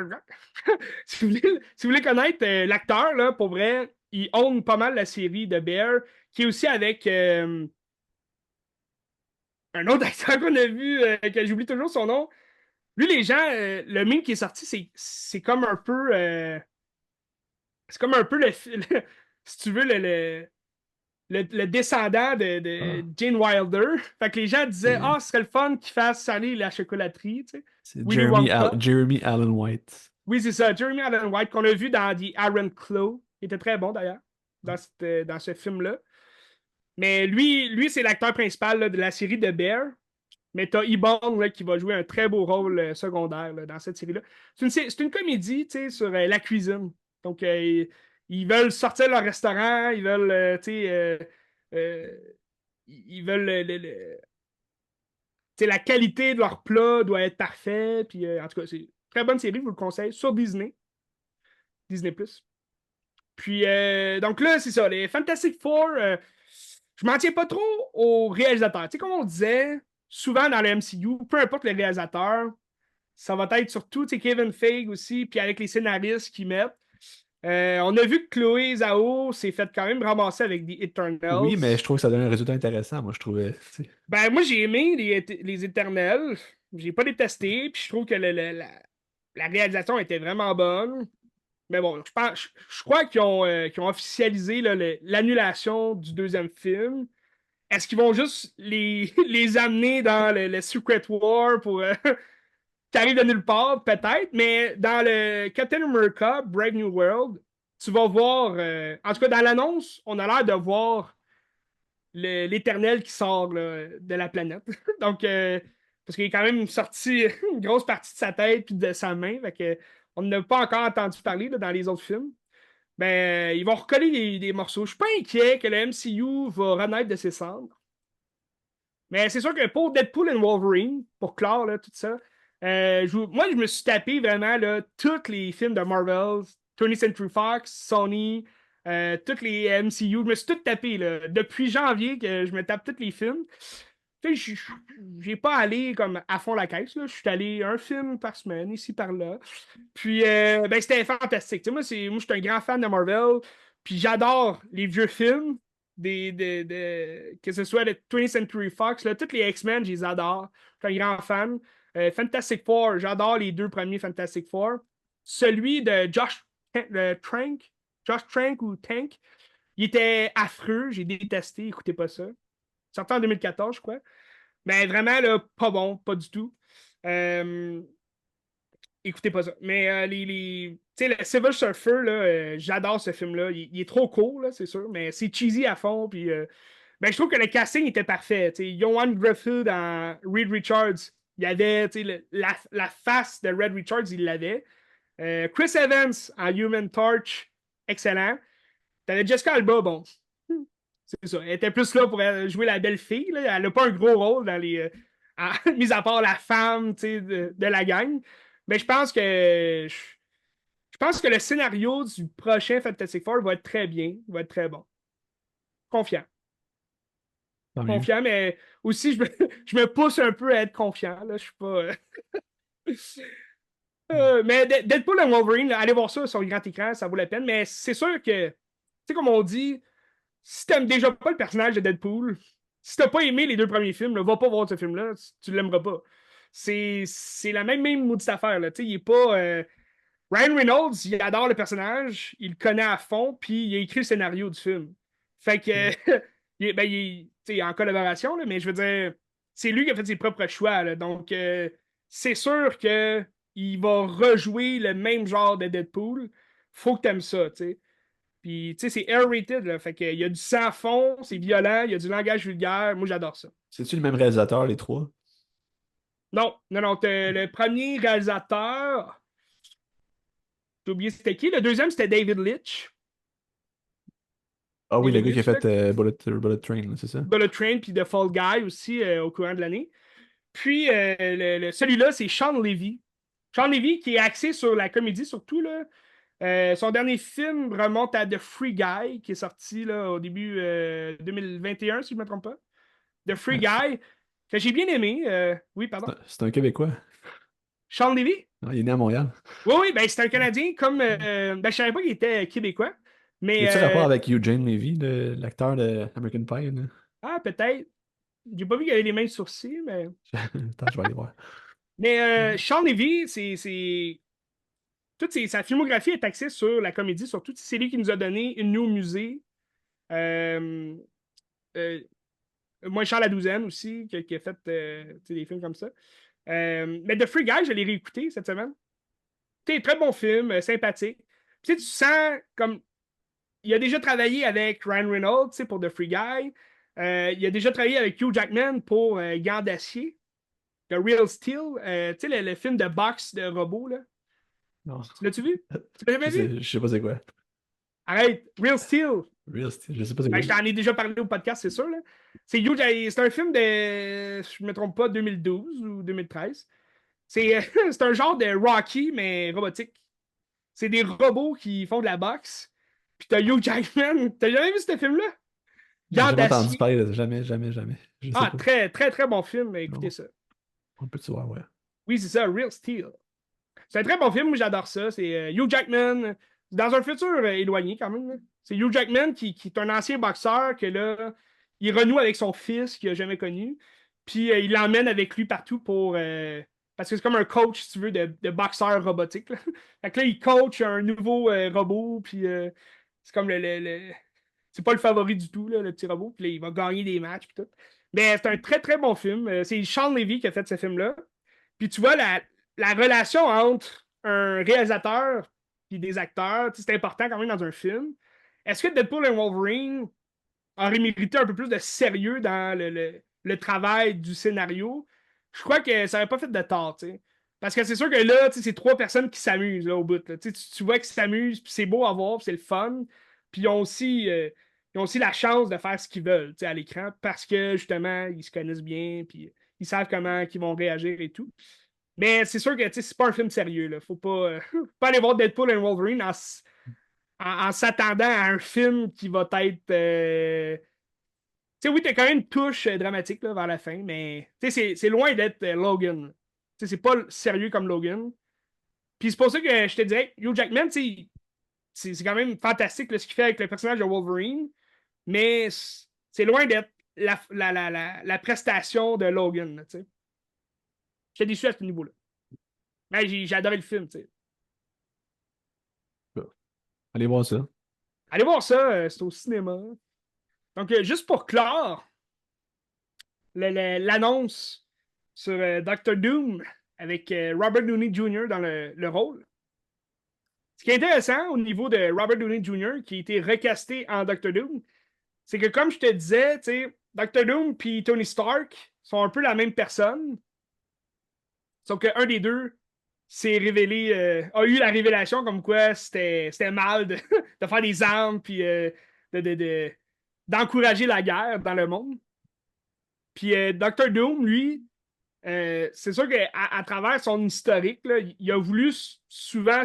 si vous voulez connaître l'acteur, là, pour vrai, il own pas mal la série de Bear, qui est aussi avec un autre acteur qu'on a vu, que j'oublie toujours son nom. Lui, les gens, le meme qui est sorti, c'est comme un peu. C'est comme un peu si tu veux, le descendant de Ah, Gene Wilder. Fait que les gens disaient, c'est ah, ce serait le fun qu'il fasse saler la chocolaterie, tu sais. c'est Willy Wonka. Jeremy Allen White. Oui, c'est ça. Jeremy Allen White, qu'on a vu dans The Iron Claw. Il était très bon d'ailleurs, dans ce film-là. Mais lui c'est l'acteur principal là, de la série de Bear. Mais t'as Ebon là, qui va jouer un très beau rôle secondaire là, dans cette série-là. C'est une comédie sur la cuisine. Donc, ils veulent sortir leur restaurant, ils veulent, euh, ils veulent la qualité de leur plat doit être parfaite. Puis, en tout cas, c'est une très bonne série, je vous le conseille, sur Disney+. Puis, donc là, c'est ça. Les Fantastic Four, je m'en tiens pas trop aux réalisateurs. Tu sais, comme on disait, souvent dans le MCU, peu importe le réalisateur, ça va être surtout Kevin Feige aussi, puis avec les scénaristes qu'ils mettent. On a vu que Chloé Zhao s'est fait quand même ramasser avec The Oui, Eternals. mais je trouve que ça donne un résultat intéressant, moi, je trouvais. Tu sais. Ben, moi, j'ai aimé les Éternels. J'ai pas détesté, puis je trouve que la réalisation était vraiment bonne. Mais bon, je crois qu'ils ont officialisé là, l'annulation du deuxième film. Est-ce qu'ils vont juste les amener dans le Secret War pour qui arrive de nulle part? Peut-être, mais dans le Captain America, Brave New World, tu vas voir. En tout cas, dans l'annonce, on a l'air de voir l'Éternel qui sort là, de la planète. Donc, parce qu'il est quand même sorti une grosse partie de sa tête puis de sa main. Fait que, on n'a pas encore entendu parler là, dans les autres films. Ben, ils vont recoller des morceaux. Je suis pas inquiet que le MCU va renaître de ses cendres. Mais c'est sûr que pour Deadpool et Wolverine, pour clore là, tout ça, Moi, je me suis tapé vraiment là, tous les films de Marvel, 20th Century Fox, Sony, tous les MCU. Je me suis tout tapé là. Depuis janvier que je me tape tous les films. Tu sais, j'ai pas allé comme à fond la caisse. Là. Je suis allé un film par semaine, ici, par là. Puis, ben, c'était fantastique. Tu sais, moi, je suis un grand fan de Marvel. Puis, j'adore les vieux films. Que ce soit le 20th Century Fox, là, tous les X-Men, je les adore. Je suis un grand fan. Fantastic Four, j'adore les deux premiers Fantastic Four. Celui de Trank, Josh Trank ou Tank, il était affreux, j'ai détesté, écoutez pas ça. Sorti en 2014, je crois. Mais vraiment, là, pas bon, pas du tout. Euh, Écoutez pas ça. Mais tu sais, le Silver Surfer, là, j'adore ce film-là. Il est trop court, là, c'est sûr, mais c'est cheesy à fond. Puis, ben, je trouve que le casting était parfait. Tu sais, Johan Griffith dans Reed Richards, il y avait tu sais, la face de Red Richards, il l'avait. Chris Evans en Human Torch, excellent. T'avais Jessica Alba, bon, c'est ça. Elle était plus là pour jouer la belle fille. Là. Elle n'a pas un gros rôle dans les. Mis à part la femme tu sais, de la gang. Mais je pense que le scénario du prochain Fantastic Four va être très bien, va être très bon. Confiant. Tant mieux. Confiant, mais aussi, je me pousse un peu à être confiant. Là. Je suis pas. Mais Deadpool et Wolverine, là, allez voir ça sur le grand écran, ça vaut la peine. Mais c'est sûr que, tu sais, comme on dit, si t'aimes déjà pas le personnage de Deadpool, si t'as pas aimé les deux premiers films, là, va pas voir ce film-là, tu l'aimeras pas. C'est la même maudite affaire. Là. Il est pas. Ryan Reynolds, il adore le personnage, il le connaît à fond, puis il a écrit le scénario du film. Fait que, Ok. tu sais, en collaboration, là, mais je veux dire, c'est lui qui a fait ses propres choix. Là, donc, c'est sûr que il va rejouer le même genre de Deadpool. Faut que t'aimes ça, tu sais. Puis, tu sais, c'est R-rated, là. Fait qu'il y a du sang à fond, c'est violent, il y a du langage vulgaire. Moi, j'adore ça. C'est-tu le même réalisateur, les trois? Non, non, non. Le premier réalisateur, j'ai oublié c'était qui. Le deuxième, c'était David Leitch. Ah oui, le David gars qui a Leitch, là. fait Bullet Train, là, c'est ça? Bullet Train, puis The Fall Guy aussi au courant de l'année. Puis, celui-là, c'est Sean Levy. Sean Levy, qui est axé sur la comédie surtout, là. Son dernier film remonte à The Free Guy, qui est sorti là, au début 2021, si je ne me trompe pas. The Free Ouais, Guy, que j'ai bien aimé. Oui, pardon. c'est un Québécois. Sean Levy? Ah, il est né à Montréal. Oui, oui, ben, c'est un Canadien comme. Ben, je savais pas qu'il était québécois. Y Mais. a-tu rapport avec Eugene Levy, l'acteur de American Pie, là? Ah, peut-être. J'ai pas vu qu'il avait les mêmes sourcils, mais. Attends, je vais aller voir. Mais Sean Levy, sa filmographie est axée sur la comédie, surtout. C'est lui qui nous a donné Une nuit au musée. Euh, euh, Moi, Charles la douzaine aussi, qui a fait des films comme ça. Mais The Free Guy, je l'ai réécouté cette semaine. Très bon film, sympathique. Tu sens comme. Il a déjà travaillé avec Ryan Reynolds pour The Free Guy. Il a déjà travaillé avec Hugh Jackman pour Gants d'acier, The Real Steel. Le film de boxe de robot, là. Non. Tu l'as-tu vu? Tu l'as jamais vu? Je sais pas c'est quoi. Arrête, Real Steel. Real Steel, je sais pas c'est Ben, quoi. je t'en ai déjà parlé au podcast, c'est sûr. Là. C'est un film de, je me trompe pas, 2012 ou 2013. C'est un genre de Rocky, mais robotique. C'est des robots qui font de la boxe. Puis t'as Hugh Jackman. T'as jamais vu ce film-là? J'ai Gant jamais entendu d'acier. parler de ça. Jamais, jamais, jamais. Je sais Ah, pas. très, très, très bon film. Écoutez Non. ça. On peut-tu voir, ouais. Oui, c'est ça, Real Steel. C'est un très bon film, moi j'adore ça. C'est Hugh Jackman, dans un futur éloigné quand même. Là. C'est Hugh Jackman qui est un ancien boxeur que là, il renoue avec son fils qu'il n'a jamais connu. Puis il l'emmène avec lui partout pour. Parce que c'est comme un coach, si tu veux, de boxeur robotique. Là. Fait que là, il coach un nouveau robot, puis c'est comme c'est pas le favori du tout, là, le petit robot. Puis là, il va gagner des matchs, puis tout. Mais c'est un très très bon film. C'est Sean Levy qui a fait ce film-là. Puis tu vois, la relation entre un réalisateur et des acteurs, c'est important quand même dans un film. Est-ce que Deadpool et Wolverine auraient mérité un peu plus de sérieux dans le travail du scénario? Je crois que ça n'aurait pas fait de tort, tu sais. Parce que c'est sûr que là, c'est trois personnes qui s'amusent là, au bout. Là. Tu vois qu'ils s'amusent, puis c'est beau à voir, puis c'est le fun. Puis ils ont aussi la chance de faire ce qu'ils veulent à l'écran parce que justement, ils se connaissent bien, puis ils savent comment ils vont réagir et tout. Mais c'est sûr que tu sais, c'est pas un film sérieux. Là. Faut pas, faut pas aller voir Deadpool et Wolverine en s'attendant à un film qui va être. Tu sais, oui, t'as quand même une touche dramatique là, vers la fin, mais tu sais, c'est loin d'être Logan. Tu sais, c'est pas sérieux comme Logan. Puis c'est pour ça que je te dirais, Hugh Jackman, tu sais, c'est quand même fantastique là, ce qu'il fait avec le personnage de Wolverine, mais c'est loin d'être la prestation de Logan. Là, tu sais. J'étais déçu à ce niveau-là. Mais j'ai adoré le film. Tu sais. Allez voir ça. Allez voir ça, c'est au cinéma. Donc, juste pour clore l'annonce sur Doctor Doom avec Robert Downey Jr. dans le rôle. Ce qui est intéressant au niveau de Robert Downey Jr., qui a été recasté en Doctor Doom, c'est que comme je te disais, Doctor Doom et Tony Stark sont un peu la même personne, sauf qu'un des deux s'est révélé, a eu la révélation comme quoi c'était mal de faire des armes puis d'encourager la guerre dans le monde. Puis Doctor Doom, lui, c'est sûr qu'à à travers son historique, là, il a voulu souvent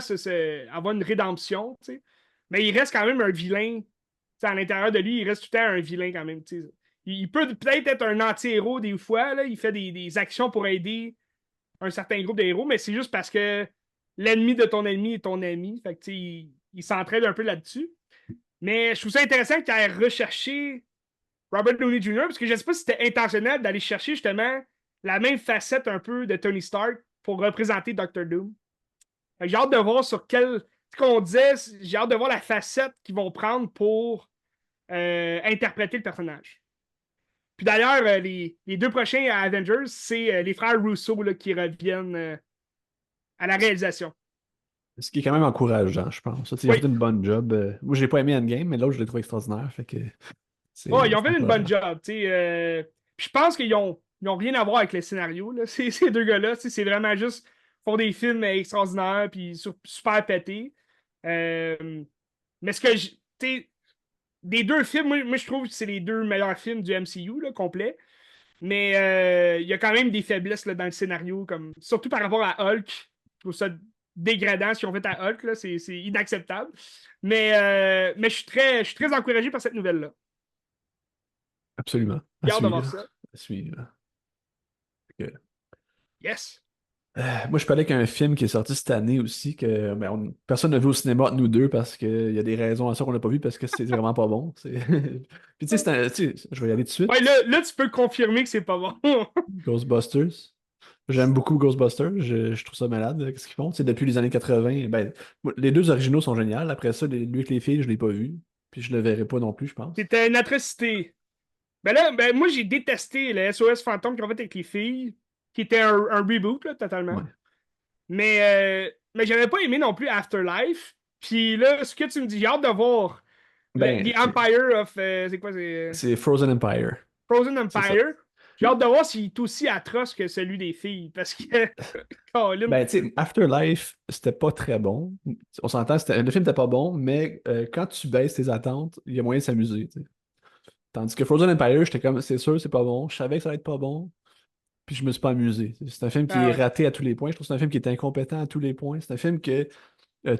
avoir une rédemption, t'sais. Mais il reste quand même un vilain. T'sais, à l'intérieur de lui, il reste tout le temps un vilain quand même. T'sais. Il peut peut-être être un anti-héros des fois, là, il fait des actions pour aider un certain groupe de héros, mais c'est juste parce que l'ennemi de ton ennemi est ton ami. Fait que, il s'entraide un peu là-dessus. Mais je trouve ça intéressant qu'il ait recherché Robert Downey Jr., parce que je ne sais pas si c'était intentionnel d'aller chercher justement la même facette un peu de Tony Stark pour représenter Doctor Doom. J'ai hâte de voir sur quel. Ce qu'on disait, j'ai hâte de voir la facette qu'ils vont prendre pour interpréter le personnage. Puis d'ailleurs, les deux prochains Avengers, c'est les frères Russo là, qui reviennent à la réalisation. Ce qui est quand même encourageant, je pense. Ils ont fait Oui. une bonne job. Moi, j'ai pas aimé Endgame, mais l'autre, je l'ai trouvé extraordinaire. Fait que Oh, ils ont c'est fait une bonne encourageant. job. Je pense qu'ils ont rien à voir avec le scénario. Là. Ces deux gars-là, c'est vraiment juste font des films extraordinaires puis super pétés. Euh, mais ce que des deux films, moi, je trouve que c'est les deux meilleurs films du MCU là, complet. Mais il y a quand même des faiblesses là, dans le scénario, comme surtout par rapport à Hulk. Je trouve ça dégradant ce qu'ils ont fait à Hulk. C'est inacceptable. Mais je suis très encouragé par cette nouvelle-là. Absolument. À J'ai hâte de voir suivre. ça. À suivre. Fait que, Yes. moi, je parlais avec un film qui est sorti cette année aussi, que personne n'a vu au cinéma entre nous deux parce qu'il y a des raisons à ça qu'on n'a pas vu parce que c'est vraiment pas bon. Puis tu sais, je vais y aller tout de Ouais, suite. là, tu peux confirmer que c'est pas bon. Ghostbusters. J'aime beaucoup Ghostbusters. Je trouve ça malade, qu'est-ce qu'ils font. C'est depuis les années 80. Ben, les deux originaux sont géniaux. Après ça, lui avec les filles, je l'ai pas vu. Puis je le verrai pas non plus, je pense. C'était une atrocité. Ben là, ben moi, j'ai détesté le SOS Fantôme qu'ils ont fait avec les filles, qui était un reboot, là, totalement. Ouais. Mais j'avais pas aimé non plus Afterlife. Puis là, ce que tu me dis, j'ai hâte de voir Ben, The Empire of. C'est quoi, c'est c'est Frozen Empire. Frozen C'est ça. Empire. J'ai hâte de voir s'il est aussi atroce que celui des filles. Parce que. Colin. Ben, tu sais, Afterlife, c'était pas très bon. On s'entend, le film était pas bon, mais quand tu baisses tes attentes, il y a moyen de s'amuser, tu sais. Tandis que Frozen Empire, j'étais comme, c'est sûr, c'est pas bon. Je savais que ça allait être pas bon, puis je me suis pas amusé. C'est un film qui Ah est ouais. raté à tous les points. Je trouve que c'est un film qui est incompétent à tous les points. C'est un film que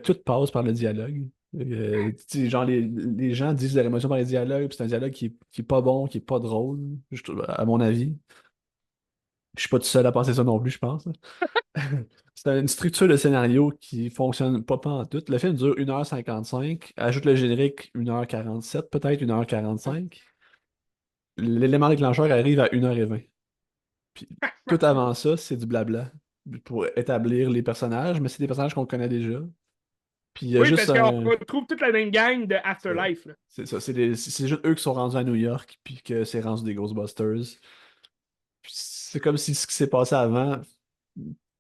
tout passe par le dialogue. Tu sais, genre, les gens disent leur émotion par les dialogues, puis c'est un dialogue qui est pas bon, qui est pas drôle, à mon avis. Je suis pas tout seul à penser ça non plus, je pense. C'est une structure de scénario qui fonctionne pas en tout. Le film dure 1h55. Ajoute le générique 1h47, peut-être 1h45. L'élément déclencheur arrive à 1h20. Puis tout avant ça, c'est du blabla pour établir les personnages, mais c'est des personnages qu'on connaît déjà. Puis il y a Oui, juste parce qu'on un. retrouve toute la même gang de C'est ça. Afterlife. Là. C'est ça. C'est juste eux qui sont rendus à New York, puis que c'est rendu des Ghostbusters. Puis c'est comme si ce qui s'est passé avant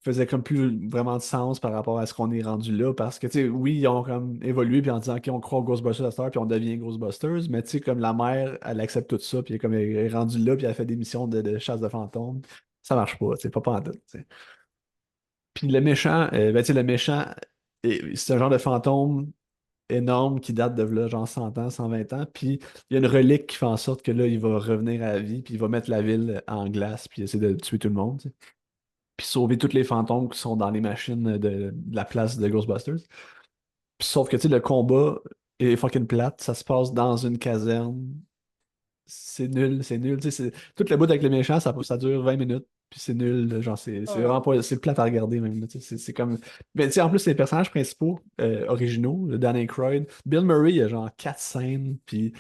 faisait comme plus vraiment de sens par rapport à ce qu'on est rendu là. Parce que, tu sais, oui, ils ont comme évolué, puis en disant, OK, on croit aux Ghostbusters à cette heure, puis on devient Ghostbusters. Mais tu sais, comme la mère, elle accepte tout ça, puis elle est rendue là, puis elle fait des missions de chasse de fantômes. Ça marche pas, c'est pas en tout. Tu sais. Puis le méchant, ben, tu sais, le méchant, c'est un genre de fantôme énorme qui date de là, genre 100 ans, 120 ans. Puis il y a une relique qui fait en sorte que là, il va revenir à la vie, puis il va mettre la ville en glace, puis essayer de tuer tout le monde. Tu sais. puis sauver tous les fantômes qui sont dans les machines de la place de Ghostbusters. Puis sauf que, tu sais, le combat est fucking plate. Ça se passe dans une caserne. C'est nul, c'est nul. Tu sais, tout le bout avec les méchants, ça dure 20 minutes. Puis c'est nul. Là, genre, c'est Ah, vraiment pas. C'est plate à regarder même. Là, tu sais, c'est comme. Mais tu sais, en plus, les personnages principaux originaux, le Dan Aykroyd, Bill Murray, il a genre 4 scènes. Puis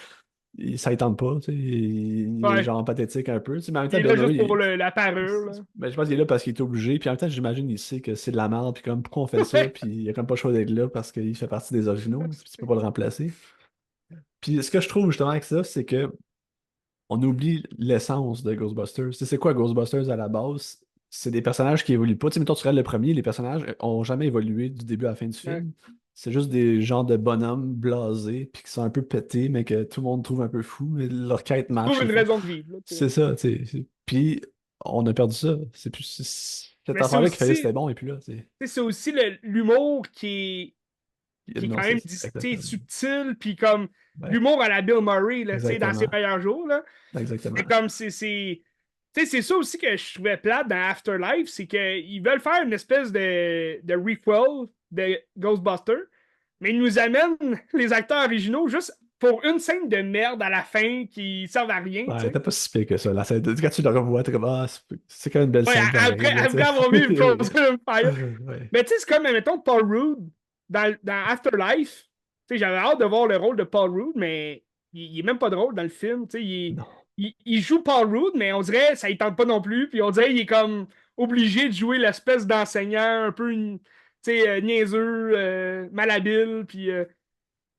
ça ne tente pas. Tu sais, il est ouais. genre pathétique un peu. Tu sais, mais en même Il temps, est Bill là Murray, juste pour la parure, là. ben, je pense qu'il est là parce qu'il est obligé. Puis en même temps, j'imagine il sait que c'est de la merde. Puis comme, pourquoi on fait ça? Ouais. Puis il a comme pas le choix d'être là parce qu'il fait partie des originaux. Tu peux pas le remplacer. Puis ce que je trouve justement avec ça, c'est que on oublie l'essence de Ghostbusters. Tu sais, c'est quoi Ghostbusters à la base? C'est des personnages qui évoluent pas. Tu sais, mettons, tu regardes le premier, les personnages ont jamais évolué du début à la fin du Ouais. film. C'est juste des genres de bonhommes blasés, puis qui sont un peu pétés, mais que tout le monde trouve un peu fou. Mais leur quête marche. Trouve une raison de vivre, là, tu sais. C'est ça, tu sais. Puis on a perdu ça. C'est plus cette Mais c'est affaire-là qui fallait aussi, c'était bon, et puis là, tu sais. tu sais, c'est aussi l'humour qui est Non, quand c'est même ça, tu sais, exactement. subtil, puis comme Ouais, l'humour à la Bill Murray, là, tu sais, dans ses exactement. meilleurs jours, là. Mais Exactement. comme tu sais, c'est ça aussi que je trouvais plate dans Afterlife, c'est qu'ils veulent faire une espèce de requel de Ghostbusters, mais ils nous amènent les acteurs originaux juste pour une scène de merde à la fin qui servent à rien, tu Ouais, sais. t'as pas si pire que ça. Quand tu le revois, t'es comme, ah, c'est quand même une belle Ouais, scène pareil, là, tu après sais. avoir vu Oui. Frozen Empire. Ouais. Mais tu sais, c'est comme, mettons, Paul Rudd dans Afterlife. Tu sais, j'avais hâte de voir le rôle de Paul Rudd, mais il est même pas drôle dans le film. Tu sais, Non. il joue Paul Rudd, mais on dirait ça il tente pas non plus. Puis on dirait qu'il est comme obligé de jouer l'espèce d'enseignant un peu tu sais, niaiseux, malhabile. Puis,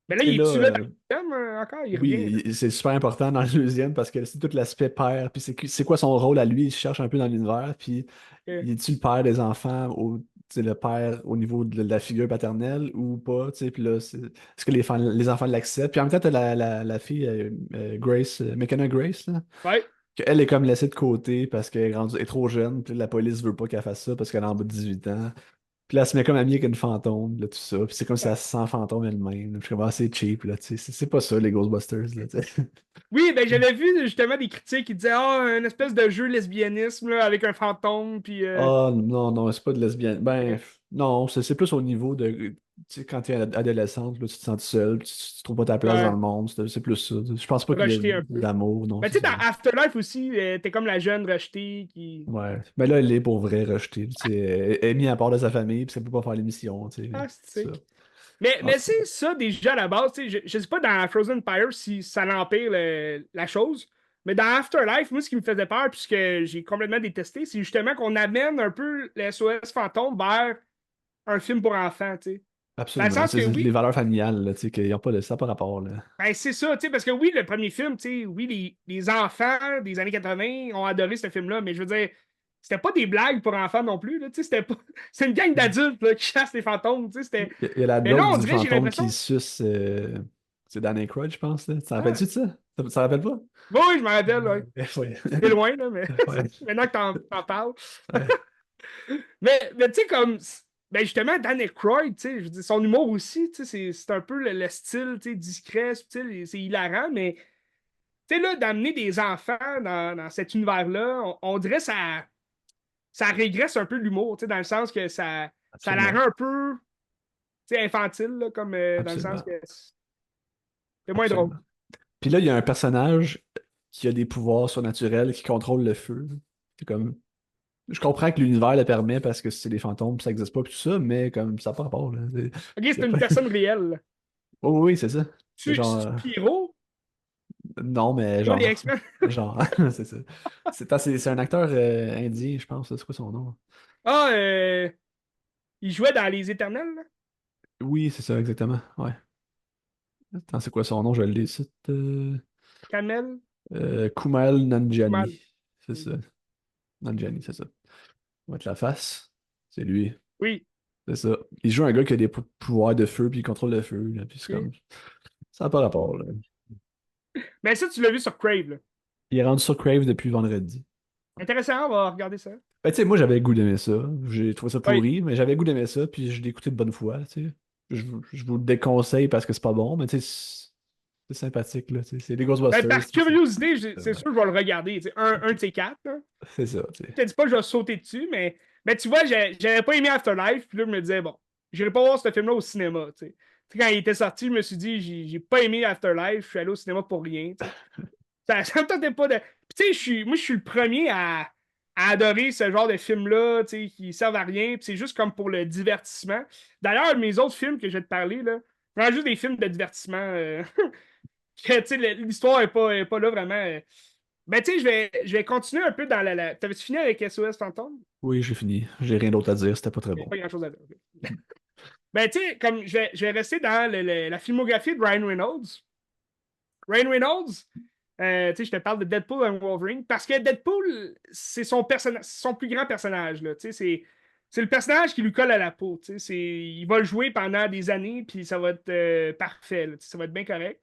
mais là, Tu sais, il est-tu là dans là, le film encore? Il revient. oui, c'est super important dans le deuxième parce que c'est tout l'aspect père, puis c'est quoi son rôle à lui, il se cherche un peu dans l'univers, puis Euh, il est-tu le père des enfants, ou tu sais, le père au niveau de la figure paternelle ou pas, tu sais, puis là, est-ce que les enfants l'acceptent? Puis en même temps, t'as la fille, Grace, McKenna Grace, là, ouais. qu'elle est comme laissée de côté parce elle est trop jeune, puis la police veut pas qu'elle fasse ça parce qu'elle est en bas de 18 ans. Puis là, elle se met comme amie avec une fantôme, là, tout ça. Puis c'est comme si elle se sent fantôme elle-même. Je suis comme, ah, c'est cheap, là, tu sais. C'est pas ça, les Ghostbusters, là, tu sais. Oui, ben j'avais vu justement des critiques qui disaient ah, un espèce de jeu lesbianisme là, avec un fantôme, puis Ah, non, non, c'est pas de lesbienne. Ben, non, c'est plus au niveau de. Tu sais, quand t'es adolescente, là, tu te sens seule, tu trouves pas ta place dans ouais, le monde. C'est plus ça. Je pense pas qu'il y ait rejeté un peu. d'amour, non, Ben, tu c'est sais, ça. dans Afterlife aussi, t'es comme la jeune rejetée qui. Ouais. Mais là, elle est pour vrai rejetée. Tu sais, elle est mise à part de sa famille, puis ça peut pas faire l'émission, tu sais. Ah, Ça. c'est. En Mais tout cas. c'est ça déjà à la base. Tu sais, je sais pas dans Frozen Empire si ça l'empire la chose. Mais dans Afterlife, moi, ce qui me faisait peur, puisque j'ai complètement détesté, c'est justement qu'on amène un peu le SOS fantôme vers un film pour enfants, tu sais. Dans le Absolument. sens que C'est les oui, valeurs familiales, là, tu sais, qu'ils ont pas de ça par rapport, là. ben, c'est ça, tu sais, parce que oui, le premier film, tu sais, oui, les enfants des années 80 ont adoré ce film-là, mais je veux dire, c'était pas des blagues pour enfants non plus, là, tu sais, c'était pas. C'est une gang d'adultes là, qui chassent les fantômes, tu sais, c'était. Il y a la Mais là, blonde on du dirait, j'ai fantôme qui l'impression. suce. C'est Dan Aykroyd, je pense, là. Tu te Ah, rappelles-tu de ça? Ça te rappelle pas? bon, oui, je m'en rappelle, ouais. Ouais. C'est loin, là, mais Ouais. maintenant que t'en parles. Ouais. Mais tu sais, comme. Ben justement, Dan Aykroyd, tu sais, je veux dire, son humour aussi, tu sais, c'est un peu le style, tu sais, discret, subtil, c'est hilarant, mais tu sais, là, d'amener des enfants dans cet univers-là, on dirait que ça régresse un peu l'humour, tu sais, dans le sens que ça la Absolument. rend un peu, tu sais, infantile, là, comme dans le sens Absolument. que c'est moins drôle. Absolument. Puis là, il y a un personnage qui a des pouvoirs surnaturels qui contrôle le feu. C'est comme. Je comprends que l'univers le permet parce que c'est des fantômes, ça n'existe pas, puis tout ça, mais comme ça n'a pas rapport, là. Ok, Y c'est a une pas- personne réelle, là. Oh oui, c'est ça. C'est genre. C'est Pyro, Non, mais pas les genre. X-Men. Genre, c'est ça. C'est un acteur indien, je pense. C'est quoi son nom? Ah, il jouait dans Les Éternels, là. Oui, c'est ça, exactement. Ouais. Attends, c'est quoi son nom? Je l'ai ici. Kamel, Kumail Mal. Nanjiani. C'est ça. Nanjiani, c'est ça. On va te la face. C'est lui. Oui. C'est ça. Il joue un gars qui a des pouvoirs de feu, puis il contrôle le feu, là, puis c'est Ok. comme. Ça n'a pas rapport, là. Mais ça, tu l'as vu sur Crave, là. Il est rendu sur Crave depuis vendredi. Intéressant, on va regarder ça. Ben, tu sais, moi, j'avais le goût d'aimer ça. J'ai trouvé ça Oui. pourri, mais j'avais le goût d'aimer ça, puis je l'ai écouté de bonne foi, tu sais. Je vous le déconseille parce que c'est pas bon, mais tu sais, c'est sympathique, là. Tu sais, c'est des Ben, Ghostbusters, par tu sais, curiosité, c'est sûr que je vais le regarder. Tu sais, un de ces quatre, là. c'est ça, tu Je sais. te dis pas que je vais sauter dessus, mais Mais tu vois, j'avais pas aimé Afterlife, puis là, je me disais, bon, j'irai pas voir ce film-là au cinéma, tu sais. Tu sais, quand il était sorti, je me suis dit, j'ai pas aimé Afterlife, je suis allé au cinéma pour rien, tu sais. Ça me tentait pas de. Puis, tu sais, moi, je suis le premier à adorer ce genre de films-là, tu sais, qui servent à rien, puis c'est juste comme pour le divertissement. D'ailleurs, mes autres films que je vais te parler, là, vraiment juste des films de divertissement, que, tu sais, l'histoire est pas là vraiment. Ben, tu sais, je vais continuer un peu dans T'avais-tu fini avec SOS Fantôme? Oui, j'ai fini. J'ai rien d'autre à dire, c'était pas très Il n'y a bon. pas grand-chose à dire. Ok. Ben, tu sais, comme je vais rester dans la filmographie de Ryan Reynolds. Ryan Reynolds, tu sais, je te parle de Deadpool et Wolverine, parce que Deadpool, c'est son plus grand personnage, là. Tu sais, c'est le personnage qui lui colle à la peau. Tu sais, il va le jouer pendant des années, puis ça va être parfait, là. Tu sais, ça va être bien correct.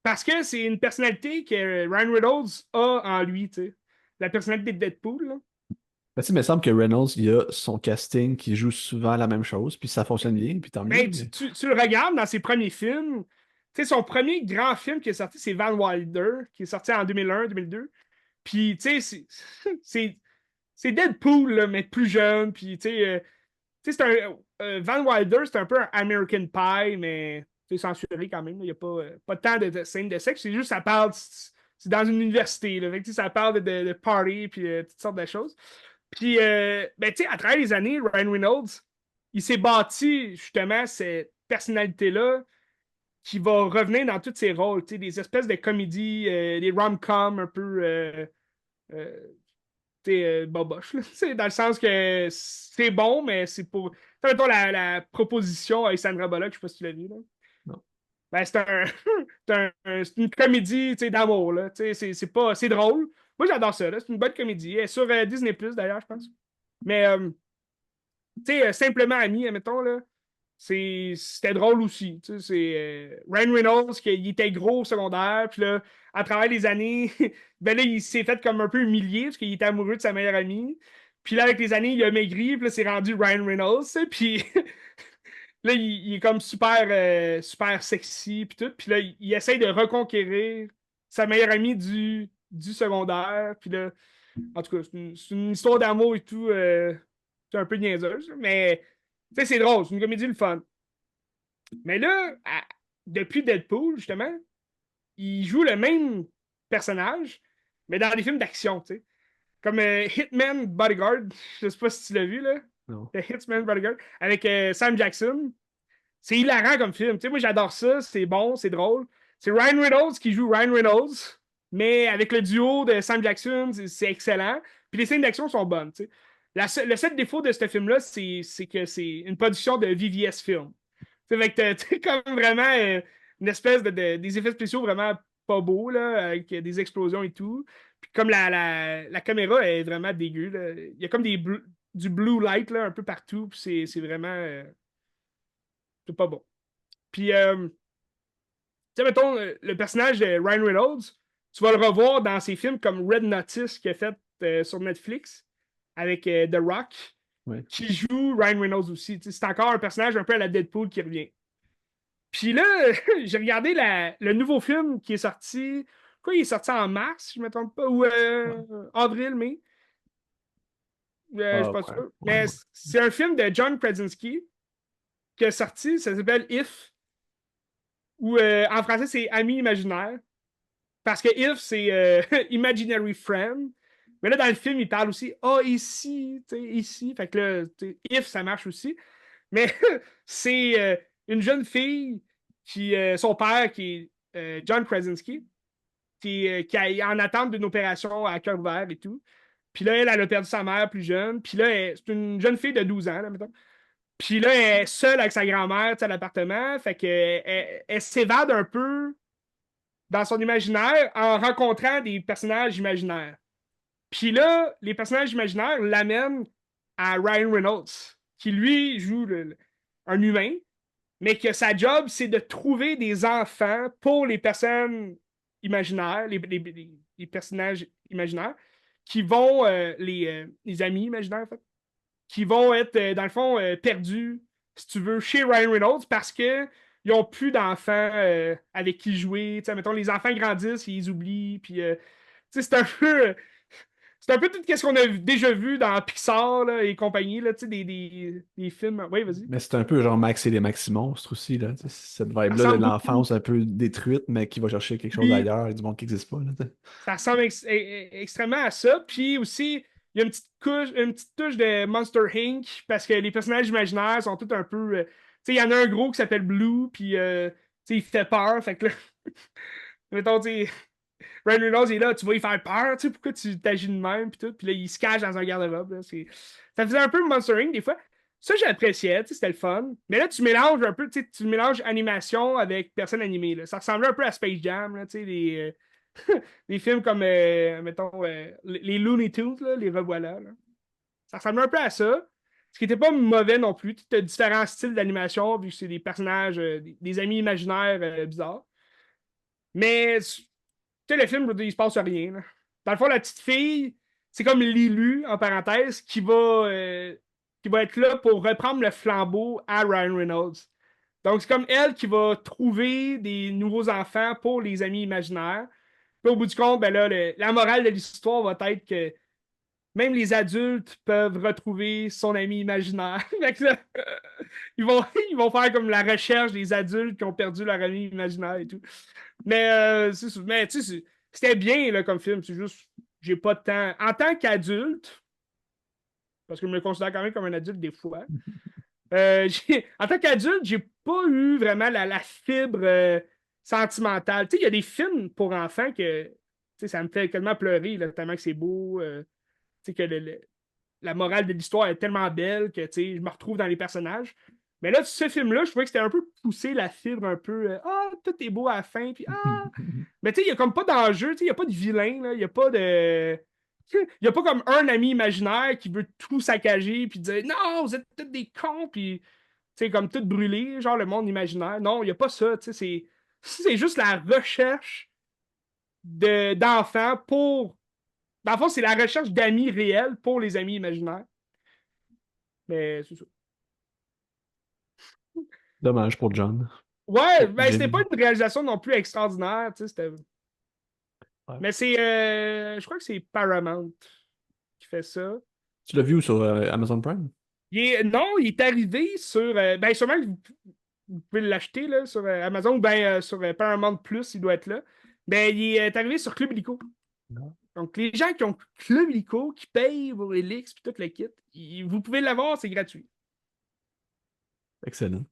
Parce que c'est une personnalité que Ryan Reynolds a en lui, tu sais. La personnalité de Deadpool, là. Ben, tu sais, il me semble que Reynolds, il a son casting qui joue souvent la même chose, puis ça fonctionne bien, puis tant mieux. Ben, tu le regardes dans ses premiers films. Tu sais, son premier grand film qui est sorti, c'est Van Wilder, qui est sorti en 2001-2002. Puis, tu sais, c'est c'est Deadpool, là, mais plus jeune. Puis, tu sais, Van Wilder, c'est un peu un American Pie, mais c'est censuré quand même. Il n'y a pas tant de scènes de sexe. C'est juste, ça parle. C'est dans une université. Là, fait que, tu sais, ça parle de party, puis toutes sortes de choses. Puis, ben, tu sais, à travers les années, Ryan Reynolds, il s'est bâti justement cette personnalité-là qui va revenir dans tous ses rôles. Tu sais, des espèces de comédies, des rom-coms un peu. Euh, boboche, là. Dans le sens que c'est bon, mais c'est pour. Mettons la proposition avec Sandra Bullock, je sais pas si tu l'as vu, là. Non. Ben, c'est une comédie d'amour, là. C'est pas. C'est drôle. Moi, j'adore ça, là. C'est une bonne comédie. Elle est sur Disney, d'ailleurs, je pense. Mais, simplement ami, mettons, là. C'était drôle aussi. C'est Ryan Reynolds, il était gros au secondaire, puis là, à travers les années, ben là, il s'est fait comme un peu humilié parce qu'il était amoureux de sa meilleure amie. Puis là, avec les années, il a maigri, puis là, c'est rendu Ryan Reynolds, tu sais, puis là, il est comme super sexy, puis tout. Puis là, il essaye de reconquérir sa meilleure amie du secondaire, puis là, en tout cas, c'est une histoire d'amour et tout, c'est un peu niaiseuse, mais tu sais, c'est drôle, c'est une comédie le fun. Mais là, depuis Deadpool, justement, il joue le même personnage, mais dans des films d'action, tu sais. Comme Hitman Bodyguard, je sais pas si tu l'as vu, là. Non. The Hitman Bodyguard, avec Sam Jackson. C'est hilarant comme film. Tu sais, moi, j'adore ça. C'est bon, c'est drôle. C'est Ryan Reynolds qui joue Ryan Reynolds, mais avec le duo de Sam Jackson, c'est excellent. Puis les scènes d'action sont bonnes, tu sais. Le seul défaut de ce film-là, c'est que c'est une production de VVS Film. Fait que t'as comme vraiment une espèce des effets spéciaux vraiment pas beaux, là, avec des explosions et tout. Puis comme la caméra est vraiment dégueu, là. Il y a comme du blue light là, un peu partout. Puis c'est vraiment. C'est pas bon. Puis, tu sais, mettons, le personnage de Ryan Reynolds, tu vas le revoir dans ses films comme Red Notice qu'il a fait sur Netflix avec The Rock, Ouais. qui joue Ryan Reynolds aussi. C'est encore un personnage un peu à la Deadpool qui revient. Puis là, j'ai regardé le nouveau film qui est sorti. Quoi, il est sorti en mars, si je ne me trompe pas, ou Ouais. avril, mai. Je suis Ah, pas ouais. sûr. Ouais, Mais ouais. c'est un film de John Krasinski qui est sorti. Ça s'appelle If, ou en français, c'est Ami imaginaire. Parce que If, c'est Imaginary Friend. Mais là, dans le film, il parle aussi ici, tu sais, ici. Fait que là, If, ça marche aussi. Mais c'est une jeune fille son père, qui est John Krasinski, qui est en attente d'une opération à cœur ouvert et tout. Puis là, elle a perdu sa mère plus jeune. Puis là, c'est une jeune fille de 12 ans, là, mettons. Puis là, elle est seule avec sa grand-mère, tu sais, à l'appartement. Fait que elle s'évade un peu dans son imaginaire en rencontrant des personnages imaginaires. Puis là, les personnages imaginaires l'amènent à Ryan Reynolds, qui lui joue un humain, mais que sa job, c'est de trouver des enfants pour les personnes imaginaires, les personnages imaginaires, qui vont, les amis imaginaires, en fait, qui vont être, dans le fond, perdus, si tu veux, chez Ryan Reynolds parce que ils n'ont plus d'enfants avec qui jouer. T'sais, mettons, les enfants grandissent, ils oublient. Puis, c'est un peu. c'est un peu tout ce qu'on a déjà vu dans Pixar là, et compagnie, là, tu sais, des films. Oui, vas-y. Mais c'est un peu genre Max et les Maxi-Monstres aussi, là. Tu sais, cette Ça vibe-là de ressemble beaucoup. l'enfance un peu détruite, mais qui va chercher quelque chose Puis, ailleurs et du monde qui n'existe pas, là, tu sais. ça ressemble extrêmement à ça. Puis aussi, il y a une petite touche de Monster Inc. parce que les personnages imaginaires sont tous un peu. Tu sais, il y en a un gros qui s'appelle Blue, puis tu sais, il fait peur. Fait que là, mettons, tu sais, Ryan Reynolds est là, tu vas y faire peur, tu sais, pourquoi tu t'agis de même, puis tout. Puis là, il se cache dans un garde-robe. Ça faisait un peu Monster Inc. des fois. Ça, j'appréciais, tu sais, c'était le fun. Mais là, tu mélanges un peu, tu sais, tu mélanges animation avec personne animée. Là. Ça ressemblait un peu à Space Jam, là, tu sais, des films comme, mettons, les Looney Tunes, là, les revoilà. Là. Ça ressemblait un peu à ça. Ce qui n'était pas mauvais non plus. Tu as différents styles d'animation, vu que c'est des personnages, des amis imaginaires bizarres. Mais, tu sais, le film, il se passe rien. Là. Dans le fond, la petite fille, c'est comme l'élu, en parenthèse, qui va être là pour reprendre le flambeau à Ryan Reynolds. Donc, c'est comme elle qui va trouver des nouveaux enfants pour les amis imaginaires. Puis au bout du compte, ben là, la morale de l'histoire va être que même les adultes peuvent retrouver son ami imaginaire. Fait que là, ils vont faire comme la recherche des adultes qui ont perdu leur ami imaginaire et tout. Mais, mais tu sais, c'était bien là, comme film. C'est juste, j'ai pas de temps. En tant qu'adulte, parce que je me considère quand même comme un adulte des fois, en tant qu'adulte, j'ai pas eu vraiment la fibre sentimentale. Tu sais, il y a des films pour enfants que tu sais, ça me fait tellement pleurer, là, tellement que c'est beau. Tu sais, que la morale de l'histoire est tellement belle que tu sais, je me retrouve dans les personnages. Mais là, ce film-là, je trouvais que c'était un peu poussé la fibre un peu. Ah, tout est beau à la fin, puis ah. Mais tu sais, il n'y a comme pas d'enjeu, tu sais, il n'y a pas de vilain, là, il n'y a pas de. Il n'y a pas comme un ami imaginaire qui veut tout saccager puis dire non, vous êtes tous des cons, puis tu sais, comme tout brûlé, genre le monde imaginaire. Non, il n'y a pas ça, tu sais, c'est juste la recherche d'enfants pour. Dans le fond, c'est la recherche d'amis réels pour les amis imaginaires. Mais c'est ça. Dommage pour John. Ouais, Pour ben c'était pas Jim. une réalisation non plus extraordinaire, tu sais, Ouais. mais c'est. Je crois que c'est Paramount qui fait ça. Tu l'as vu où sur Amazon Prime? Non, il est arrivé sur. Ben, sûrement que vous pouvez l'acheter là, sur Amazon ou ben sur Paramount Plus, il doit être là. Ben, il est arrivé sur Club Illico. Non. Donc, les gens qui ont Club Illico, qui payent vos Elix puis tout le kit, vous pouvez l'avoir, c'est gratuit. Excellent.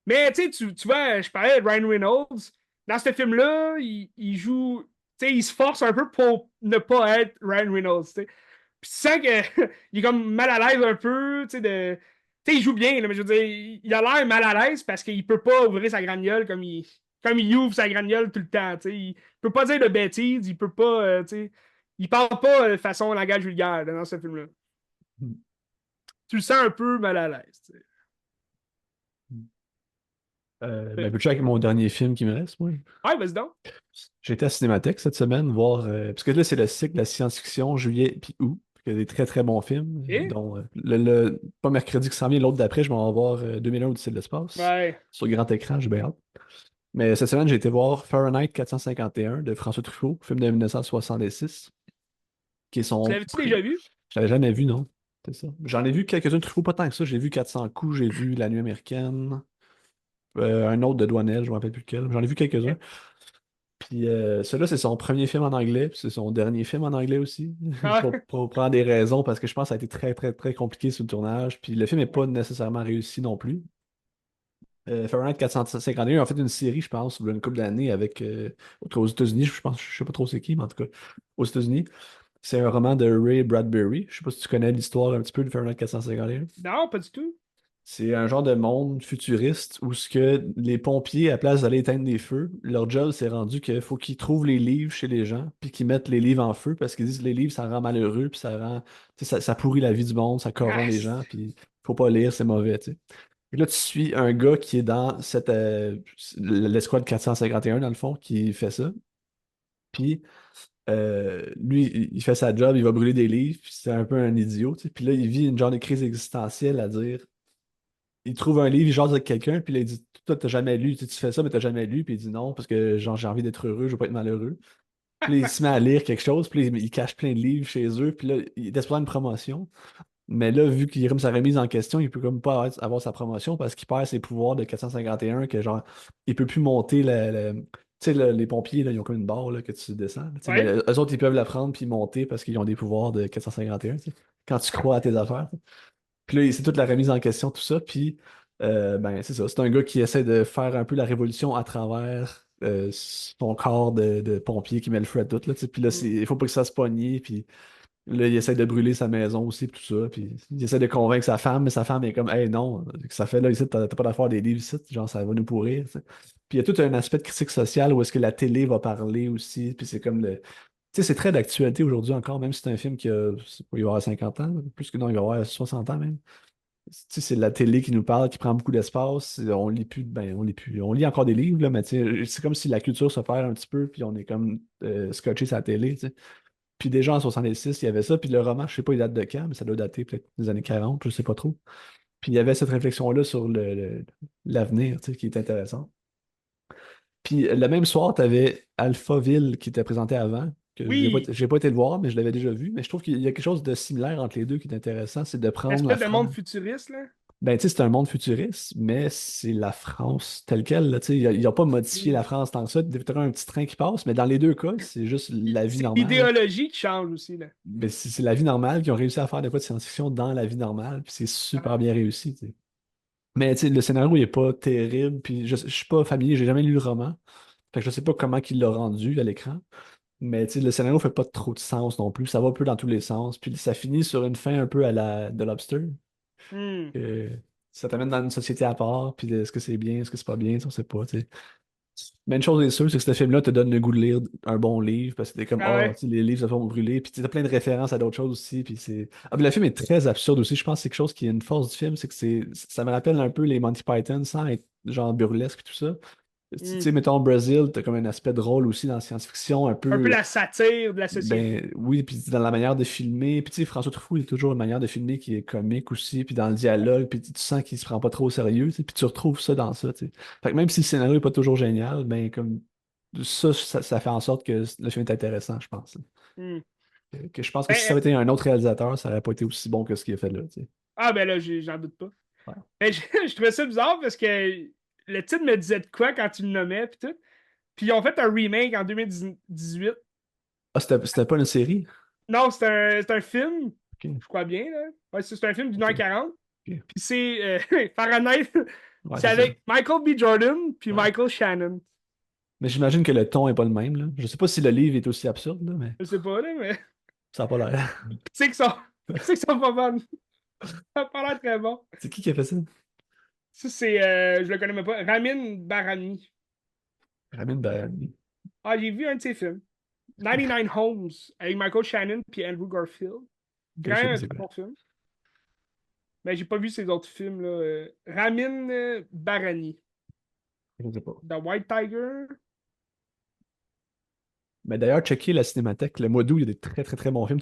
Mais tu sais, tu vois, je parlais de Ryan Reynolds. Dans ce film-là, il joue. Tu sais, il se force un peu pour ne pas être Ryan Reynolds. Tu sais. Puis tu sens qu'il est comme mal à l'aise un peu. Tu sais, tu sais, il joue bien, là, mais je veux dire, il a l'air mal à l'aise parce qu'il peut pas ouvrir sa grande gueule comme il ouvre sa grande gueule tout le temps. Tu sais. Il peut pas dire de bêtises, il peut pas. Tu sais, il parle pas de façon langage vulgaire là, dans ce film-là. Tu le sens un peu mal à l'aise. Tu sais. Ben, peux-tu avec mon dernier film qui me reste, moi? Ouais, vas-y donc. J'ai été à Cinémathèque cette semaine voir. Parce que là, c'est le cycle de la science-fiction, juillet puis août. Il y a des très très bons films, Et? dont pas mercredi qui s'en vient, l'autre d'après, je vais en voir 2001 Odyssée de l'espace Ouais. sur grand écran, j'ai bien hâte. Mais cette semaine, j'ai été voir Fahrenheit 451 de François Truffaut, film de 1966, qui est Tu son. l'avais-tu déjà vu? Je l'avais jamais vu, non? C'est ça. J'en ai vu quelques-uns de Truffaut, pas tant que ça. J'ai vu 400 coups, j'ai vu La Nuit américaine, un autre de Douanel, je ne me rappelle plus lequel. J'en ai vu quelques-uns. Ok. Puis celui-là, c'est son premier film en anglais, puis c'est son dernier film en anglais aussi. Ah, Pour prendre des raisons, parce que je pense que ça a été très, très, très compliqué sur le tournage. Puis le film n'est pas nécessairement réussi non plus. Fahrenheit 451 a fait une série, je pense, il y a une couple d'années avec aux États-Unis, je pense, je sais pas trop c'est qui, mais en tout cas, aux États-Unis. C'est un roman de Ray Bradbury. Je sais pas si tu connais l'histoire un petit peu de Fahrenheit 451. non, pas du tout. C'est un genre de monde futuriste où ce que les pompiers, à place d'aller éteindre des feux, leur job c'est rendu qu'il faut qu'ils trouvent les livres chez les gens, puis qu'ils mettent les livres en feu parce qu'ils disent que les livres ça rend malheureux, puis ça rend, tu sais, ça pourrit la vie du monde, ça corrompt Ah, les gens, puis faut pas lire, c'est mauvais, tu sais. Et là, tu suis un gars qui est dans l'escouade 451 dans le fond, qui fait ça. Puis lui, il fait sa job, il va brûler des livres, puis c'est un peu un idiot, tu sais. Puis là, il vit une genre de crise existentielle à dire il trouve un livre, il jase avec quelqu'un, puis là, il dit toi, t'as jamais lu, tu sais, tu fais ça, mais t'as jamais lu, puis il dit non, parce que genre, j'ai envie d'être heureux, je veux pas être malheureux. Puis là, il se met à lire quelque chose, puis là, il cache plein de livres chez eux, puis là, il est espoir une promotion. Mais là, vu qu'il comme sa remise en question, il peut comme pas avoir sa promotion parce qu'il perd ses pouvoirs de 451, que genre, il peut plus monter tu sais, les pompiers, là, ils ont comme une barre là, que tu descends. Tu sais, Ouais. ben, eux autres, ils peuvent la prendre puis monter parce qu'ils ont des pouvoirs de 451, tu sais, quand tu crois à tes affaires. Puis là, c'est toute la remise en question, tout ça. Puis, ben, c'est ça. C'est un gars qui essaie de faire un peu la révolution à travers son corps de pompier qui met le feu à tout. Là, tu sais. Puis là, Mm. il faut pas que ça se pogne. Puis là, il essaie de brûler sa maison aussi, puis tout ça. Puis il essaie de convaincre sa femme, mais sa femme est comme, hey, non, que ça fait là, ici, t'as pas d'affaire des livres ici, genre, ça va nous pourrir. Tu sais. Puis il y a tout un aspect de critique sociale où est-ce que la télé va parler aussi. Puis c'est comme le. Tu sais, c'est très d'actualité aujourd'hui encore, même si c'est un film qui a, il va y avoir 50 ans, plus que non, il va y avoir 60 ans même. Tu sais, c'est la télé qui nous parle, qui prend beaucoup d'espace. On lit plus, ben, on lit plus. On lit encore des livres, là, mais tu sais, c'est comme si la culture se perd un petit peu, puis on est comme scotché sur la télé, tu sais. Puis déjà en 66, il y avait ça, puis le roman, je sais pas, il date de quand, mais ça doit dater peut-être des années 40, je sais pas trop. Puis il y avait cette réflexion-là sur l'avenir, tu sais, qui est intéressant. Puis le même soir, tu avais Alphaville qui était présenté avant, que Oui, j'ai pas été le voir, mais je l'avais déjà vu. Mais je trouve qu'il y a quelque chose de similaire entre les deux qui est intéressant, c'est de prendre la l'espèce de monde France. futuriste, là. Ben, tu sais, c'est un monde futuriste, mais c'est la France telle quelle. Là, tu sais, il a pas modifié la Mm. France tant que ça. Peut-être un petit train qui passe, mais dans les deux cas, c'est juste la vie C'est normale. Là. l'idéologie qui change aussi, là. Ben, c'est la vie normale qui ont réussi à faire de quoi de science-fiction dans la vie normale, puis c'est super Ah. bien réussi. Tu sais. Mais tu sais, le scénario, il est pas terrible, puis je suis pas familier, j'ai jamais lu le roman. Fait que je sais pas comment il l'a rendu à l'écran. Mais tu sais, le scénario fait pas trop de sens non plus. Ça va un peu dans tous les sens. Puis ça finit sur une fin un peu à la de Lobster. Hmm. que ça t'amène dans une société à part. Puis est-ce que c'est bien, est-ce que c'est pas bien, ça, on sait pas. Tu sais. Mais une chose est sûre, c'est que ce film-là te donne le goût de lire un bon livre. Parce que t'es comme, Ah oh, ouais. tu sais, les livres se font brûler. Puis tu as plein de références à d'autres choses aussi. Puis c'est. Ah, puis le film est très absurde aussi. Je pense que c'est quelque chose qui est une force du film. C'est que ça me rappelle un peu les Monty Python sans être genre burlesque et tout ça. Tu Hmm. sais, mettons, Brésil, t'as comme un aspect drôle aussi dans la science-fiction, un Un peu peu. la satire de la société. Ben oui, puis dans la manière de filmer. Puis tu sais, François Truffaut, il a toujours une manière de filmer qui est comique aussi, puis dans le dialogue, puis tu sens qu'il se prend pas trop au sérieux, tu sais, puis tu retrouves ça dans ça, tu sais. Fait que même si le scénario est pas toujours génial, ben comme ça fait en sorte que le film est intéressant, je pense. Hmm. Que je pense que Ben, si ça avait été un autre réalisateur, ça aurait pas été aussi bon que ce qu'il a fait là, tu sais. ah ben là, j'en doute pas. Ouais. Ben, je trouvais ça bizarre parce que le titre me disait de quoi quand tu le nommais, puis tout. Puis ils ont fait un remake en 2018. Ah, c'était pas une série? Non, c'est un film, Ok, je crois bien, là. Ouais, c'est un film d'une ok, heure 40. ok. Puis c'est Fahrenheit. Ouais, C'est c'est ça. avec Michael B. Jordan puis Ouais. Michael Shannon. Mais j'imagine que le ton est pas le même, là. Je sais pas si le livre est aussi absurde, là, mais Je sais pas, là, mais ça a pas l'air. c'est que ça. C'est que ça pas bonne. Ça a pas l'air très bon. C'est qui a fait ça? Ça, c'est. Je le connais même pas. Ramin Barani. Ramin Bayani. Ah, j'ai vu un de ses films. 99 Homes avec Michael Shannon puis Andrew Garfield. Ok, je sais pas Grand, c'est très quoi. bon film. Mais j'ai pas vu ses autres films, là. Ramin Barani. Je sais pas. The White Tiger. Mais d'ailleurs, checker la Cinémathèque. Le mois d'août, il y a des très très très bons films.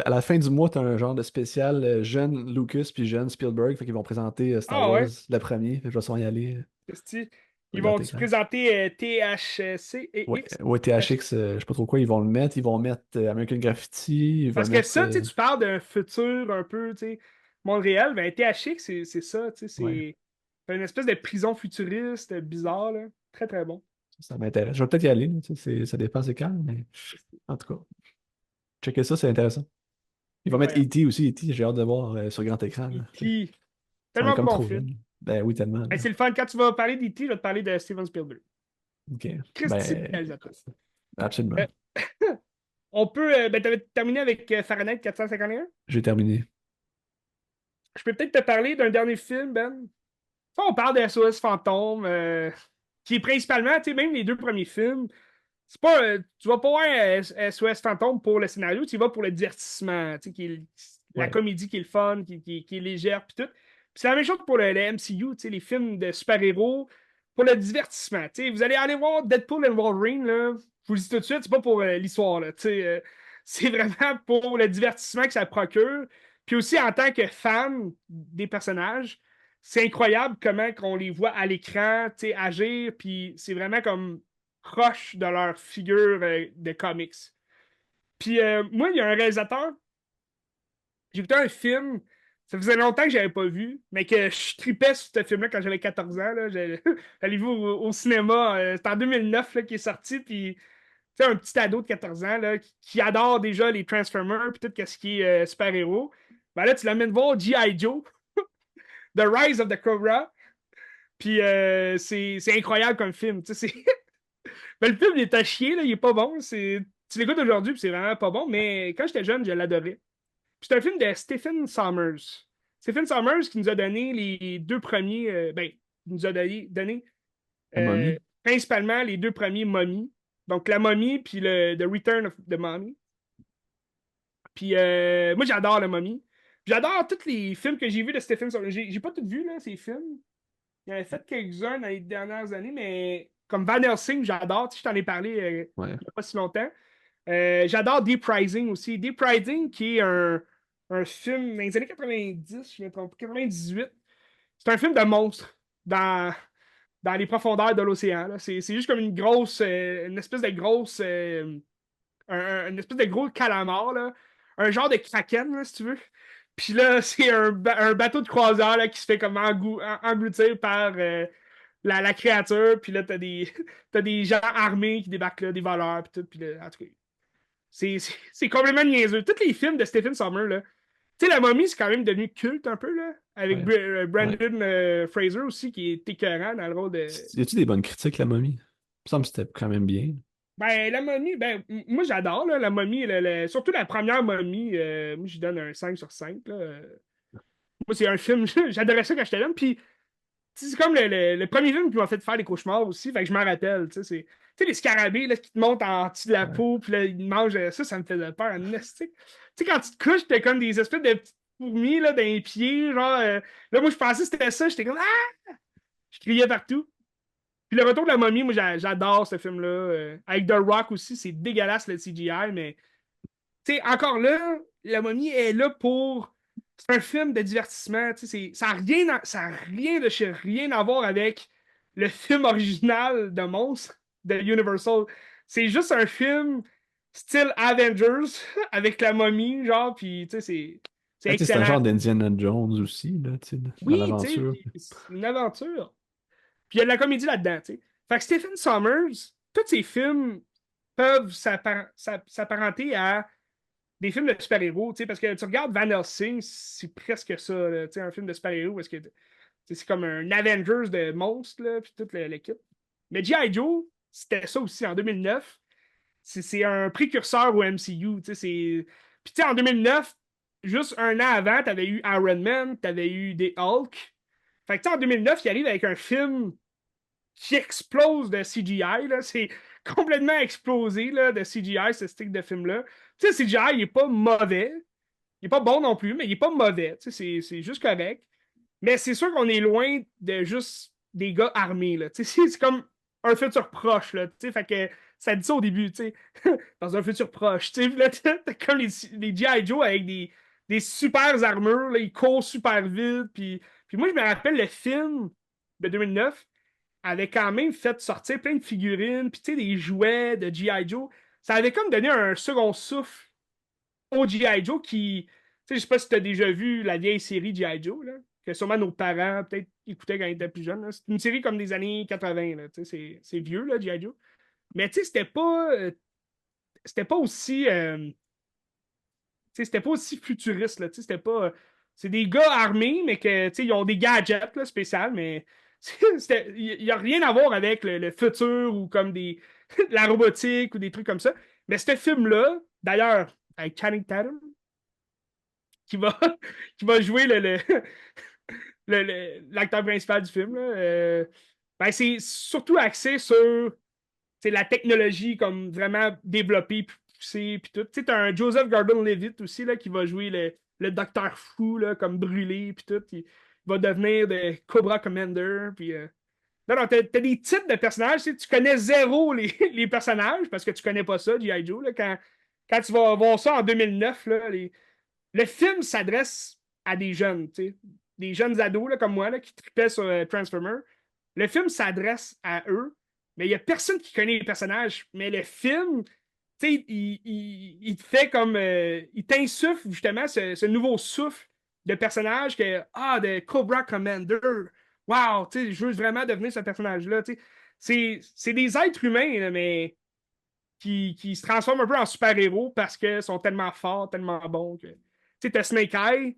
À la fin du mois, tu as un genre de spécial jeune Lucas puis jeune Spielberg. Fait qu'ils vont présenter Star Ah Wars ouais. le premier. Fait que je vais sûrement y aller Qu'est-ce que sur le ils grand vont-tu écran. présenter THC et Ouais, X? ouais, THX, je sais pas trop quoi, ils vont le mettre. Ils vont mettre American Graffiti. Ils vont Parce que mettre. ça, tu parles d'un futur un peu, tu sais, monde réel. Ben, THX, c'est ça, tu sais, Ouais, c'est une espèce de prison futuriste bizarre, là. Très, très bon. ça m'intéresse. Je vais peut-être y aller. Là, tu sais, ça dépend c'est quand, mais en tout cas, checker ça, c'est intéressant. Ils vont mettre Incroyable. E.T. aussi. E.T., j'ai hâte de voir sur grand écran. Là. E.T. On est Tellement comme bon trop film. jeunes. Ben oui, tellement. Là. Hey, c'est le fun. Quand tu vas parler d'E.T., je vais te parler de Steven Spielberg. OK. Christy de Ben, réalisateur. Euh, absolument. on peut. Ben, t'avais terminé avec Fahrenheit 451. J'ai terminé. Je peux peut-être te parler d'un dernier film, Ben. Ça, on parle de SOS Fantôme, qui est principalement, tu sais, même les deux premiers films, c'est pas, tu vas pas voir SOS Fantôme pour le scénario, tu y vas pour le divertissement, tu sais, la Ouais. comédie qui est le fun, qui est légère, puis tout. Puis c'est la même chose pour le MCU, tu sais, les films de super-héros, pour le divertissement. Tu sais, vous allez aller voir Deadpool et Wolverine, là, je vous le dis tout de suite, c'est pas pour l'histoire, là, tu sais, c'est vraiment pour le divertissement que ça procure. Puis aussi, en tant que fan des personnages, c'est incroyable comment on les voit à l'écran, tu sais, agir, puis c'est vraiment comme proche de leur figure de comics. Puis moi, il y a un réalisateur, j'ai écouté un film, ça faisait longtemps que j'avais pas vu, mais que je tripais sur ce film-là quand j'avais 14 ans. Là. J'allais vu au cinéma. C'était en 2009 là, qui est sorti, puis tu sais, un petit ado de 14 ans là, qui adore déjà les Transformers, puis tout ce qui est super-héros. Ben là, tu l'amènes voir G.I. Joe, The Rise of the Cobra, puis c'est incroyable comme film. Tu sais, ben, le film, il est à chier, là, il est pas bon. Tu l'écoutes aujourd'hui, puis c'est vraiment pas bon, mais quand j'étais jeune, je l'adorais. Puis c'est un film de Stephen Sommers. Stephen Sommers qui nous a donné les deux premiers. Il nous a donné La momie. principalement les deux premiers momies. Donc la momie, puis le The Return of the Mummy. Puis moi, j'adore la momie. J'adore tous les films que j'ai vus de Stephen Sommers. J'ai pas tout vu, là, ces films. Il en a fait quelques-uns dans les dernières années, mais comme Van Helsing, j'adore. Tu sais, je t'en ai parlé Ouais. il n'y a pas si longtemps. J'adore Deep Rising aussi. Deep Rising, qui est un film dans les années 90, je me trompe, 98. C'est un film de monstre dans les profondeurs de l'océan. Là. C'est juste comme une espèce de grosse, une espèce de gros calamar, là. Un genre de kraken, là, si tu veux. Puis là, c'est un bateau de croisière là, qui se fait comme engloutir par la créature. Puis là, t'as des gens armés qui débarquent là, des voleurs, puis tout. Puis là, en tout cas, c'est complètement niaiseux. Tous les films de Stephen Sommers, là. Tu sais, la momie, c'est quand même devenu culte un peu, là. Avec Ouais. Ouais. Brandon Fraser aussi, qui est écœurant dans le rôle de. Y a-tu des bonnes critiques, la momie? Il me semble que c'était quand même bien. Ben, la momie, moi j'adore, là, la momie, surtout la première momie. Moi, je lui donne un 5 sur 5 là. Moi, c'est un film, j'adorais ça quand j'étais jeune. Puis, tu sais, c'est comme le premier film qui m'a fait faire des cauchemars aussi. Fait que je m'en rappelle, tu sais, les scarabées là, qui te montent en dessous de la Ouais. peau, puis là, ils mangent ça me faisait peur, un estique. Tu sais, quand tu te couches, t'as comme des espèces de petites fourmis là, dans les pieds, genre. Là, moi, je pensais que c'était ça, j'étais comme Ah! Je criais partout. Puis le retour de la momie, moi, j'adore ce film-là. Avec The Rock aussi, c'est dégueulasse le CGI, mais tu sais, encore là, la momie est là pour. C'est un film de divertissement. Tu sais, ça a rien de chez rien à voir avec le film original de Monstres de Universal. C'est juste un film style Avengers avec la momie, genre, puis tu sais, c'est Ah, tu sais, c'est un excellent. genre d'Indiana Jones aussi, là, tu sais, dans Oui, tu sais, l'aventure. puis c'est une aventure. Puis il y a de la comédie là-dedans, tu sais. Fait que Stephen Sommers, tous ses films peuvent s'apparenter à des films de super-héros, tu sais, parce que tu regardes Van Helsing, c'est presque ça, là, tu sais, un film de super-héros, parce que c'est comme un Avengers de monstres, là, puis toute l'équipe. Mais G.I. Joe, c'était ça aussi en 2009. C'est un précurseur au MCU, tu sais, c'est. Puis tu sais, en 2009, juste un an avant, t'avais eu Iron Man, t'avais eu des Hulk. Fait que tu sais, en 2009, il arrive avec un film qui explose de CGI, là. C'est complètement explosé, là, de CGI, ce style de film-là. Tu sais, CGI, il est pas mauvais. Il est pas bon non plus, mais il est pas mauvais. Tu sais, c'est juste correct. Mais c'est sûr qu'on est loin de juste des gars armés, là. Tu sais, c'est comme un futur proche, là. Tu sais, fait que ça dit ça au début, tu sais. Dans un futur proche, tu sais. Là, t'as comme les G.I. Joe avec des super armures, là. Ils courent super vite. Puis moi, je me rappelle le film de 2009 avait quand même fait sortir plein de figurines, puis tu sais, des jouets de G.I. Joe. Ça avait comme donné un second souffle au G.I. Joe qui. Tu sais, je sais pas si tu as déjà vu la vieille série G.I. Joe, là, que sûrement nos parents peut-être écoutaient quand ils étaient plus jeunes. C'est une série comme des années 80, là, tu sais, c'est vieux, là, G.I. Joe. Mais tu sais, c'était pas aussi. Tu sais, c'était pas aussi futuriste, là, tu sais, c'était pas. C'est des gars armés, mais que, tu sais, ils ont des gadgets, là, spéciaux, mais il n'y a rien à voir avec le futur ou comme la robotique ou des trucs comme ça. Mais ce film-là, d'ailleurs, avec Channing Tatum, qui va, qui va jouer l'acteur principal du film, là, ben, c'est surtout axé sur la technologie comme vraiment développée, puis poussée, puis tout. Tu sais, t'as un Joseph Gordon-Levitt aussi, là, qui va jouer le docteur fou, là, comme brûlé, puis tout. Il va devenir de Cobra Commander, puis. Non, non, t'as des types de personnages, tu connais zéro les personnages, parce que tu connais pas ça, G.I. Joe, là, quand tu vas voir ça en 2009, là, le film s'adresse à des jeunes, tu sais, des jeunes ados là, comme moi là, qui tripaient sur Transformers. Le film s'adresse à eux, mais il n'y a personne qui connaît les personnages. Mais le film, tu sais, il te fait comme. Il t'insuffle justement ce nouveau souffle de personnage de Cobra Commander. Wow, tu sais, je veux vraiment devenir ce personnage-là. Tu sais. C'est des êtres humains, là, mais qui se transforment un peu en super-héros parce qu'ils sont tellement forts, tellement bons que. Tu sais, t'as Snake Eye,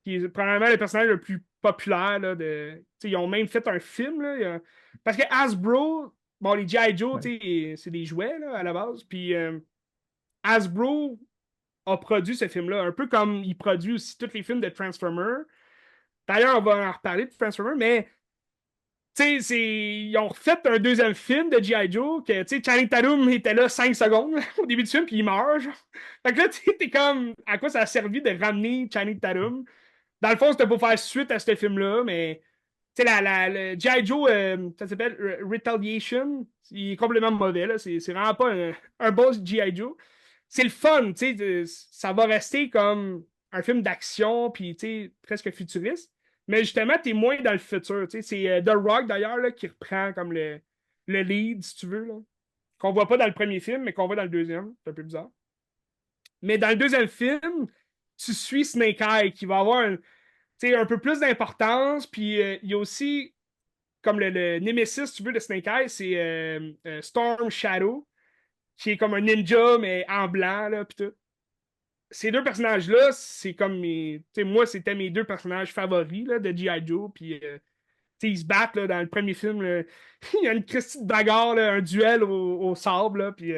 qui est probablement le personnage le plus populaire là, de. Tu sais, ils ont même fait un film, là. Parce que Hasbro, bon, les G.I. Joe, Ouais. tu sais, c'est des jouets là, à la base. Puis Hasbro a produit ce film-là, un peu comme il produit aussi tous les films de Transformers. D'ailleurs, on va en reparler de Transformers, mais tu sais, ils ont refait un deuxième film de G.I. Joe que, tu sais, Channing Tatum était là 5 secondes au début du film, puis il meurt, genre. Fait que là, tu sais, t'es comme, à quoi ça a servi de ramener Channing Tatum? Dans le fond, c'était pour faire suite à ce film-là, mais, tu sais, le G.I. Joe, ça s'appelle Retaliation. Il est complètement mauvais, là. C'est vraiment pas un bon G.I. Joe. C'est le fun, tu sais, ça va rester comme un film d'action, puis, tu sais, presque futuriste. Mais justement, t'es moins dans le futur. Tu sais, c'est The Rock d'ailleurs là, qui reprend comme le lead, si tu veux. Là. Qu'on voit pas dans le premier film, mais qu'on voit dans le deuxième. C'est un peu bizarre. Mais dans le deuxième film, tu suis Snake Eye qui va avoir tu sais, un peu plus d'importance. Puis il y a aussi, comme le Nemesis, si tu veux, de Snake Eye, c'est Storm Shadow, qui est comme un ninja, mais en blanc, là, puis tout. Ces deux personnages-là, c'est comme mes. Tu sais, moi, c'était mes deux personnages favoris là, de G.I. Joe. Puis ils se battent là, dans le premier film. Là. Il y a une petite bagarre, là, un duel au sable, là, puis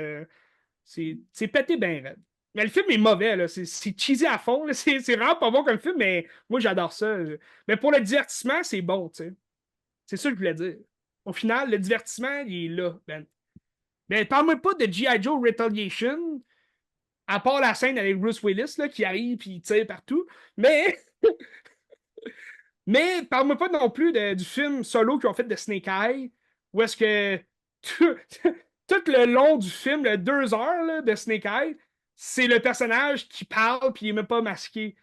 c'est pété bien raide. Mais le film est mauvais, là. C'est cheesy à fond. Là. C'est vraiment pas bon comme film, mais moi j'adore ça. Mais pour le divertissement, c'est bon, tu sais. C'est ça que je voulais dire. Au final, le divertissement, il est là, Ben. Mais parle-moi pas de G.I. Joe Retaliation, à part la scène avec Bruce Willis là, qui arrive et tire partout. Mais Mais parle-moi pas non plus du film solo qu'ils ont fait de Snake Eye, où est-ce que tout, tout le long du film, le 2 heures là, de Snake Eye, c'est le personnage qui parle puis il est même pas masqué.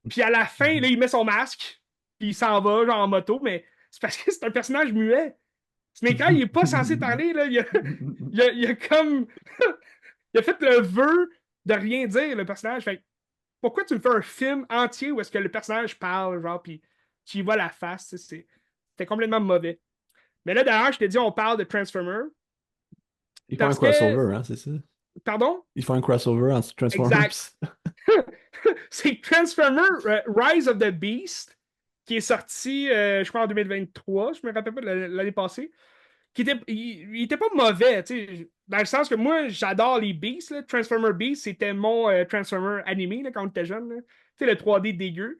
Puis à la fin, là, il met son masque, puis il s'en va, genre en moto, mais c'est parce que c'est un personnage muet. Snake Eye, il est pas censé parler, là. Il a comme. Il a fait le vœu de rien dire, le personnage. Fait pourquoi tu me fais un film entier où est-ce que le personnage parle, genre, puis tu y vois la face, c'était complètement mauvais. Mais là, d'ailleurs, je t'ai dit, on parle de Transformer, Ils font un parce que, crossover, hein, c'est ça? pardon? Ils font un crossover entre Exact. Transformers. C'est Transformer Rise of the Beast, qui est sorti, je crois, en 2023, je me rappelle pas, de l'année passée, il était pas mauvais, tu sais, dans le sens que moi, j'adore les Beasts, là. Transformer Beast, c'était mon Transformer animé, là, quand on était jeune, là. Tu sais, le 3D dégueu.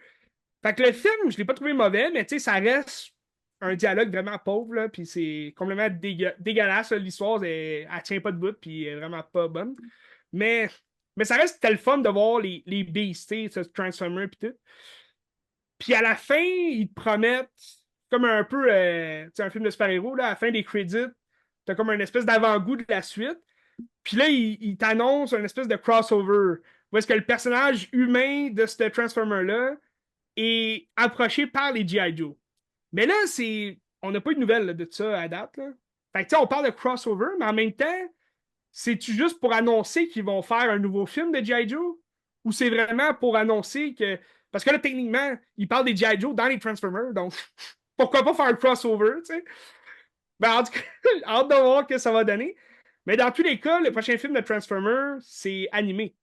Fait que le film, je l'ai pas trouvé mauvais, mais tu sais, ça reste un dialogue vraiment pauvre, là, puis c'est complètement dégueulasse, là. L'histoire, elle tient pas de bout, puis elle est vraiment pas bonne. Mais, mais ça reste tel fun de voir les Beasts, tu sais, ce Transformer, puis tout. Puis à la fin, ils te promettent, comme un peu, tu sais, un film de super-héros, là, à la fin des crédits, t'as comme une espèce d'avant-goût de la suite. Puis là, il t'annonce une espèce de crossover, où est-ce que le personnage humain de ce Transformer-là est approché par les G.I. Joe. Mais là, on n'a pas eu de nouvelles là, de ça à date. Là. Fait que, tu sais, on parle de crossover, mais en même temps, c'est-tu juste pour annoncer qu'ils vont faire un nouveau film de G.I. Joe? Ou c'est vraiment pour annoncer que. Parce que là, techniquement, ils parlent des G.I. Joe dans les Transformers, donc pourquoi pas faire un crossover, tu sais? Ben, en tout cas, hâte de voir ce que ça va donner. Mais dans tous les cas, le prochain film de Transformers, c'est animé.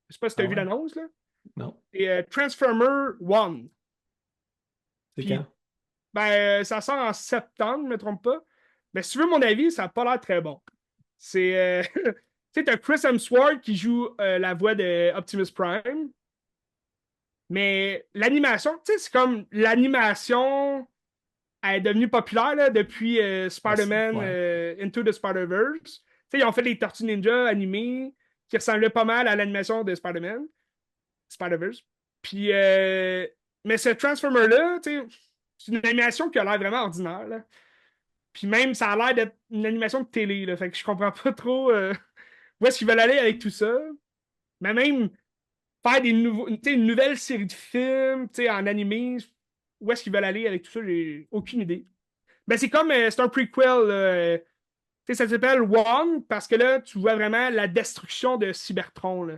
Je sais pas si tu Ah as vu ouais? l'annonce, là. Non? C'est Transformer One. C'est quand? Puis, ben, ça sort en septembre, je ne me trompe pas. Mais si tu veux mon avis, ça n'a pas l'air très bon. C'est. Tu sais, t'as Chris Hemsworth qui joue la voix de Optimus Prime. Mais l'animation, tu sais, c'est comme l'animation elle est devenue populaire là, depuis Spider-Man Ouais. Into the Spider-Verse. Tu sais, ils ont fait les Tortues Ninja animées qui ressemblaient pas mal à l'animation de Spider-Man, Spider-Verse. Puis, mais ce Transformer-là, tu sais, c'est une animation qui a l'air vraiment ordinaire. Là. Puis même, ça a l'air d'être une animation de télé. Là, fait que je comprends pas trop où est-ce qu'ils veulent aller avec tout ça. Mais même faire une nouvelle série de films en animé, où est-ce qu'ils veulent aller avec tout ça, j'ai aucune idée. Ben, c'est comme, c'est un prequel. Tu sais, ça s'appelle One parce que là, tu vois vraiment la destruction de Cybertron, là.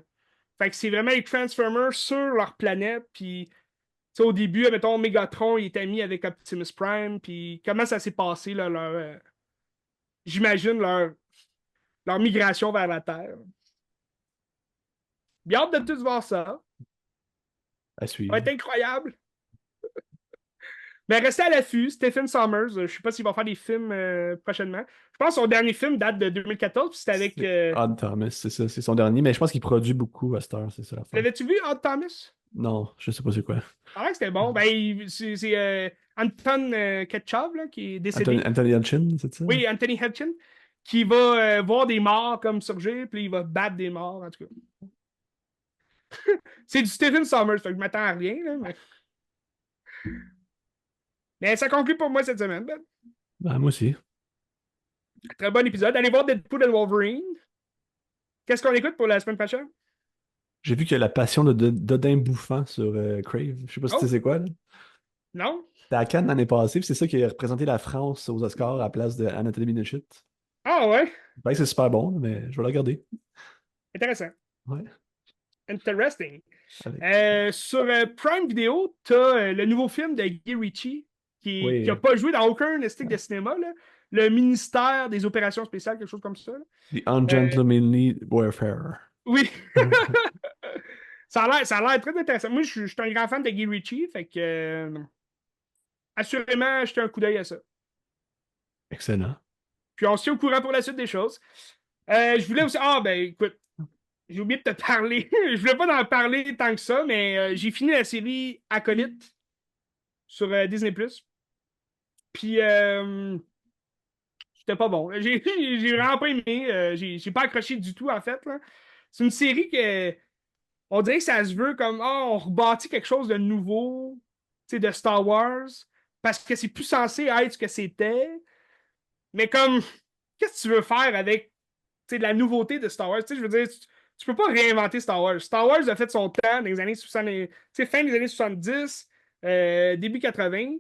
Fait que c'est vraiment les Transformers sur leur planète, puis tu sais, au début, mettons, Megatron, il était mis avec Optimus Prime, puis comment ça s'est passé, là, j'imagine, leur migration vers la Terre. Bien hâte de tous voir ça. À Ça va suivre. être incroyable. Mais restez à l'affût, Stephen Sommers, je sais pas s'il va faire des films prochainement. Je pense que son dernier film date de 2014, puis c'était avec... C'est Odd Thomas, c'est ça, c'est son dernier, mais je pense qu'il produit beaucoup à cette heure, c'est ça l'affaire. L'avais-tu vu, Odd Thomas? Non, je sais pas c'est quoi. Ah ouais, c'était bon. Ben, c'est Anton Ketchov, là, qui est Anthony, décédé. Anthony Hutchins, c'est ça? Oui, Anthony Hopkins, qui va voir des morts comme surgir, puis il va battre des morts, en tout cas. C'est du Stephen Sommers, fait que je m'attends à rien, là, mais ça conclut pour moi cette semaine. Ben. Ben, moi aussi. Très bon épisode. Allez voir Deadpool et Wolverine. Qu'est-ce qu'on écoute pour la semaine prochaine? J'ai vu qu'il y a la passion d'Odin Bouffant sur Crave. Je sais pas si tu sais Oh, c'est quoi, là. non? C'était à Cannes l'année passée, puis c'est ça qui a représenté la France aux Oscars à la place de Anatomy Minute. Ah ouais, Ben, c'est super bon, mais je vais le regarder. intéressant. Ouais, Interesting. avec. Sur Prime Video, t'as le nouveau film de Guy Ritchie qui a Oui, pas joué dans aucun stick de cinéma, là. Le ministère des Opérations spéciales, quelque chose comme ça. Là. The Euh, Ungentlemanly Warfare. oui. Ça a l'air très intéressant. Moi, je suis un grand fan de Guy Ritchie, fait que assurément, jetez un coup d'œil à ça. Excellent. Puis on se tient au courant pour la suite des choses. Je voulais aussi. Ah, ben écoute, j'ai oublié de te parler. Je voulais pas en parler tant que ça, mais j'ai fini la série Acolyte sur Disney+. Puis, c'était pas bon. J'ai vraiment pas aimé. J'ai pas accroché du tout, en fait. Là. C'est une série que, on dirait que ça se veut comme, ah, on rebâtit quelque chose de nouveau, tu sais, de Star Wars, parce que c'est plus censé être ce que c'était. Mais comme, qu'est-ce que tu veux faire avec, tu sais, de la nouveauté de Star Wars? Tu sais, je veux dire, tu peux pas réinventer Star Wars. Star Wars a fait son temps dans les années 70, tu sais, fin des années 70, début 80.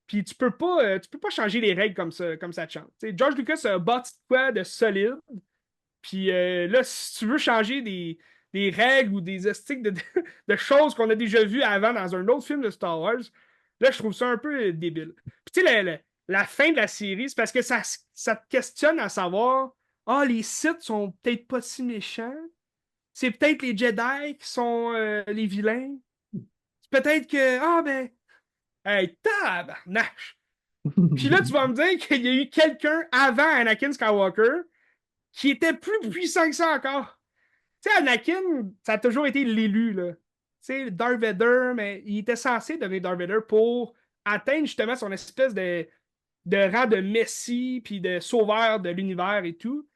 Puis tu peux pas changer les règles comme ça te chante. Tu sais, George Lucas a bâti de quoi de solide. Puis là, si tu veux changer des règles ou des estiques de choses qu'on a déjà vues avant dans un autre film de Star Wars, là, je trouve ça un peu débile. Puis tu sais, la fin de la série, c'est parce que ça te questionne à savoir, ah, les Sith sont peut-être pas si méchants. C'est peut-être les Jedi qui sont les vilains. C'est peut-être que, ah, ben, hey, tabarnache! Puis là, tu vas me dire qu'il y a eu quelqu'un avant Anakin Skywalker qui était plus puissant que ça encore. Tu sais, Anakin, ça a toujours été l'élu, là. Tu sais, Darth Vader, mais il était censé devenir Darth Vader pour atteindre justement son espèce de rang de messie puis de sauveur de l'univers et tout.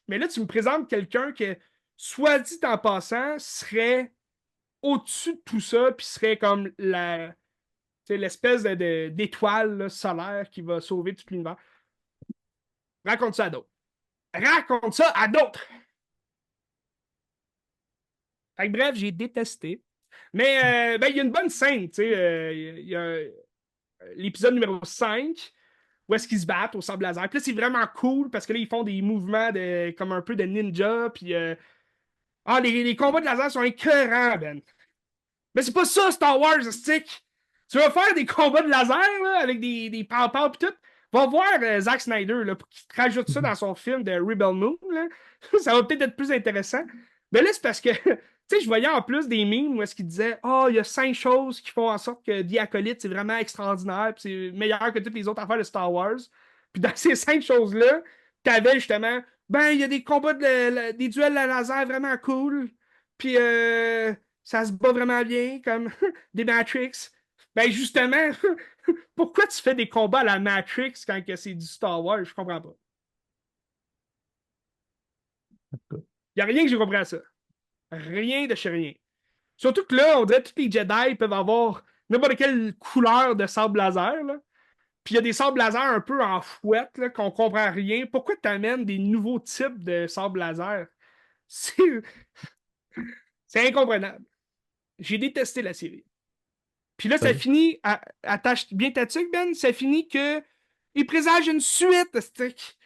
Mais là, tu me présentes quelqu'un que, soit dit en passant, serait au-dessus de tout ça, puis serait comme l'espèce d'étoile là, solaire qui va sauver tout l'univers. Raconte ça à d'autres. Raconte ça à d'autres! Fait que, bref, j'ai détesté. Mais ben, il y a une bonne scène, tu sais. Il y a l'épisode numéro 5 où est-ce qu'ils se battent au sable laser. Puis là, c'est vraiment cool parce que là, ils font des mouvements comme un peu de ninja. Puis les combats de laser sont écœurants, Ben. Mais c'est pas ça, Star Wars, stick. Tu vas faire des combats de laser là, avec des pow-pow pis tout. Va voir Zack Snyder là, pour qu'il te rajoute ça dans son film de Rebel Moon. Là. Ça va peut-être être plus intéressant. Mais là, c'est parce que, tu sais, je voyais en plus des memes où est-ce qu'il disait oh, il y a 5 choses qui font en sorte que Diacolite, c'est vraiment extraordinaire, puis c'est meilleur que toutes les autres affaires de Star Wars. Puis dans ces 5 choses-là, t'avais justement, ben, il y a des combats, des duels à laser vraiment cool. Puis, ça se bat vraiment bien, comme des Matrix. Ben justement, pourquoi tu fais des combats à la Matrix quand que c'est du Star Wars? Je comprends pas. Il n'y a rien que j'ai compris à ça. Rien de chez rien. Surtout que là, on dirait que tous les Jedi peuvent avoir n'importe quelle couleur de sable laser. Là. Puis il y a des sables laser un peu en fouette, là, qu'on comprend rien. Pourquoi tu amènes des nouveaux types de sable laser? C'est c'est incompréhensible. J'ai détesté la série. Puis là, ça Ben, finit, attache bien ta tuque, Ben, ça finit que il présage une suite, stick.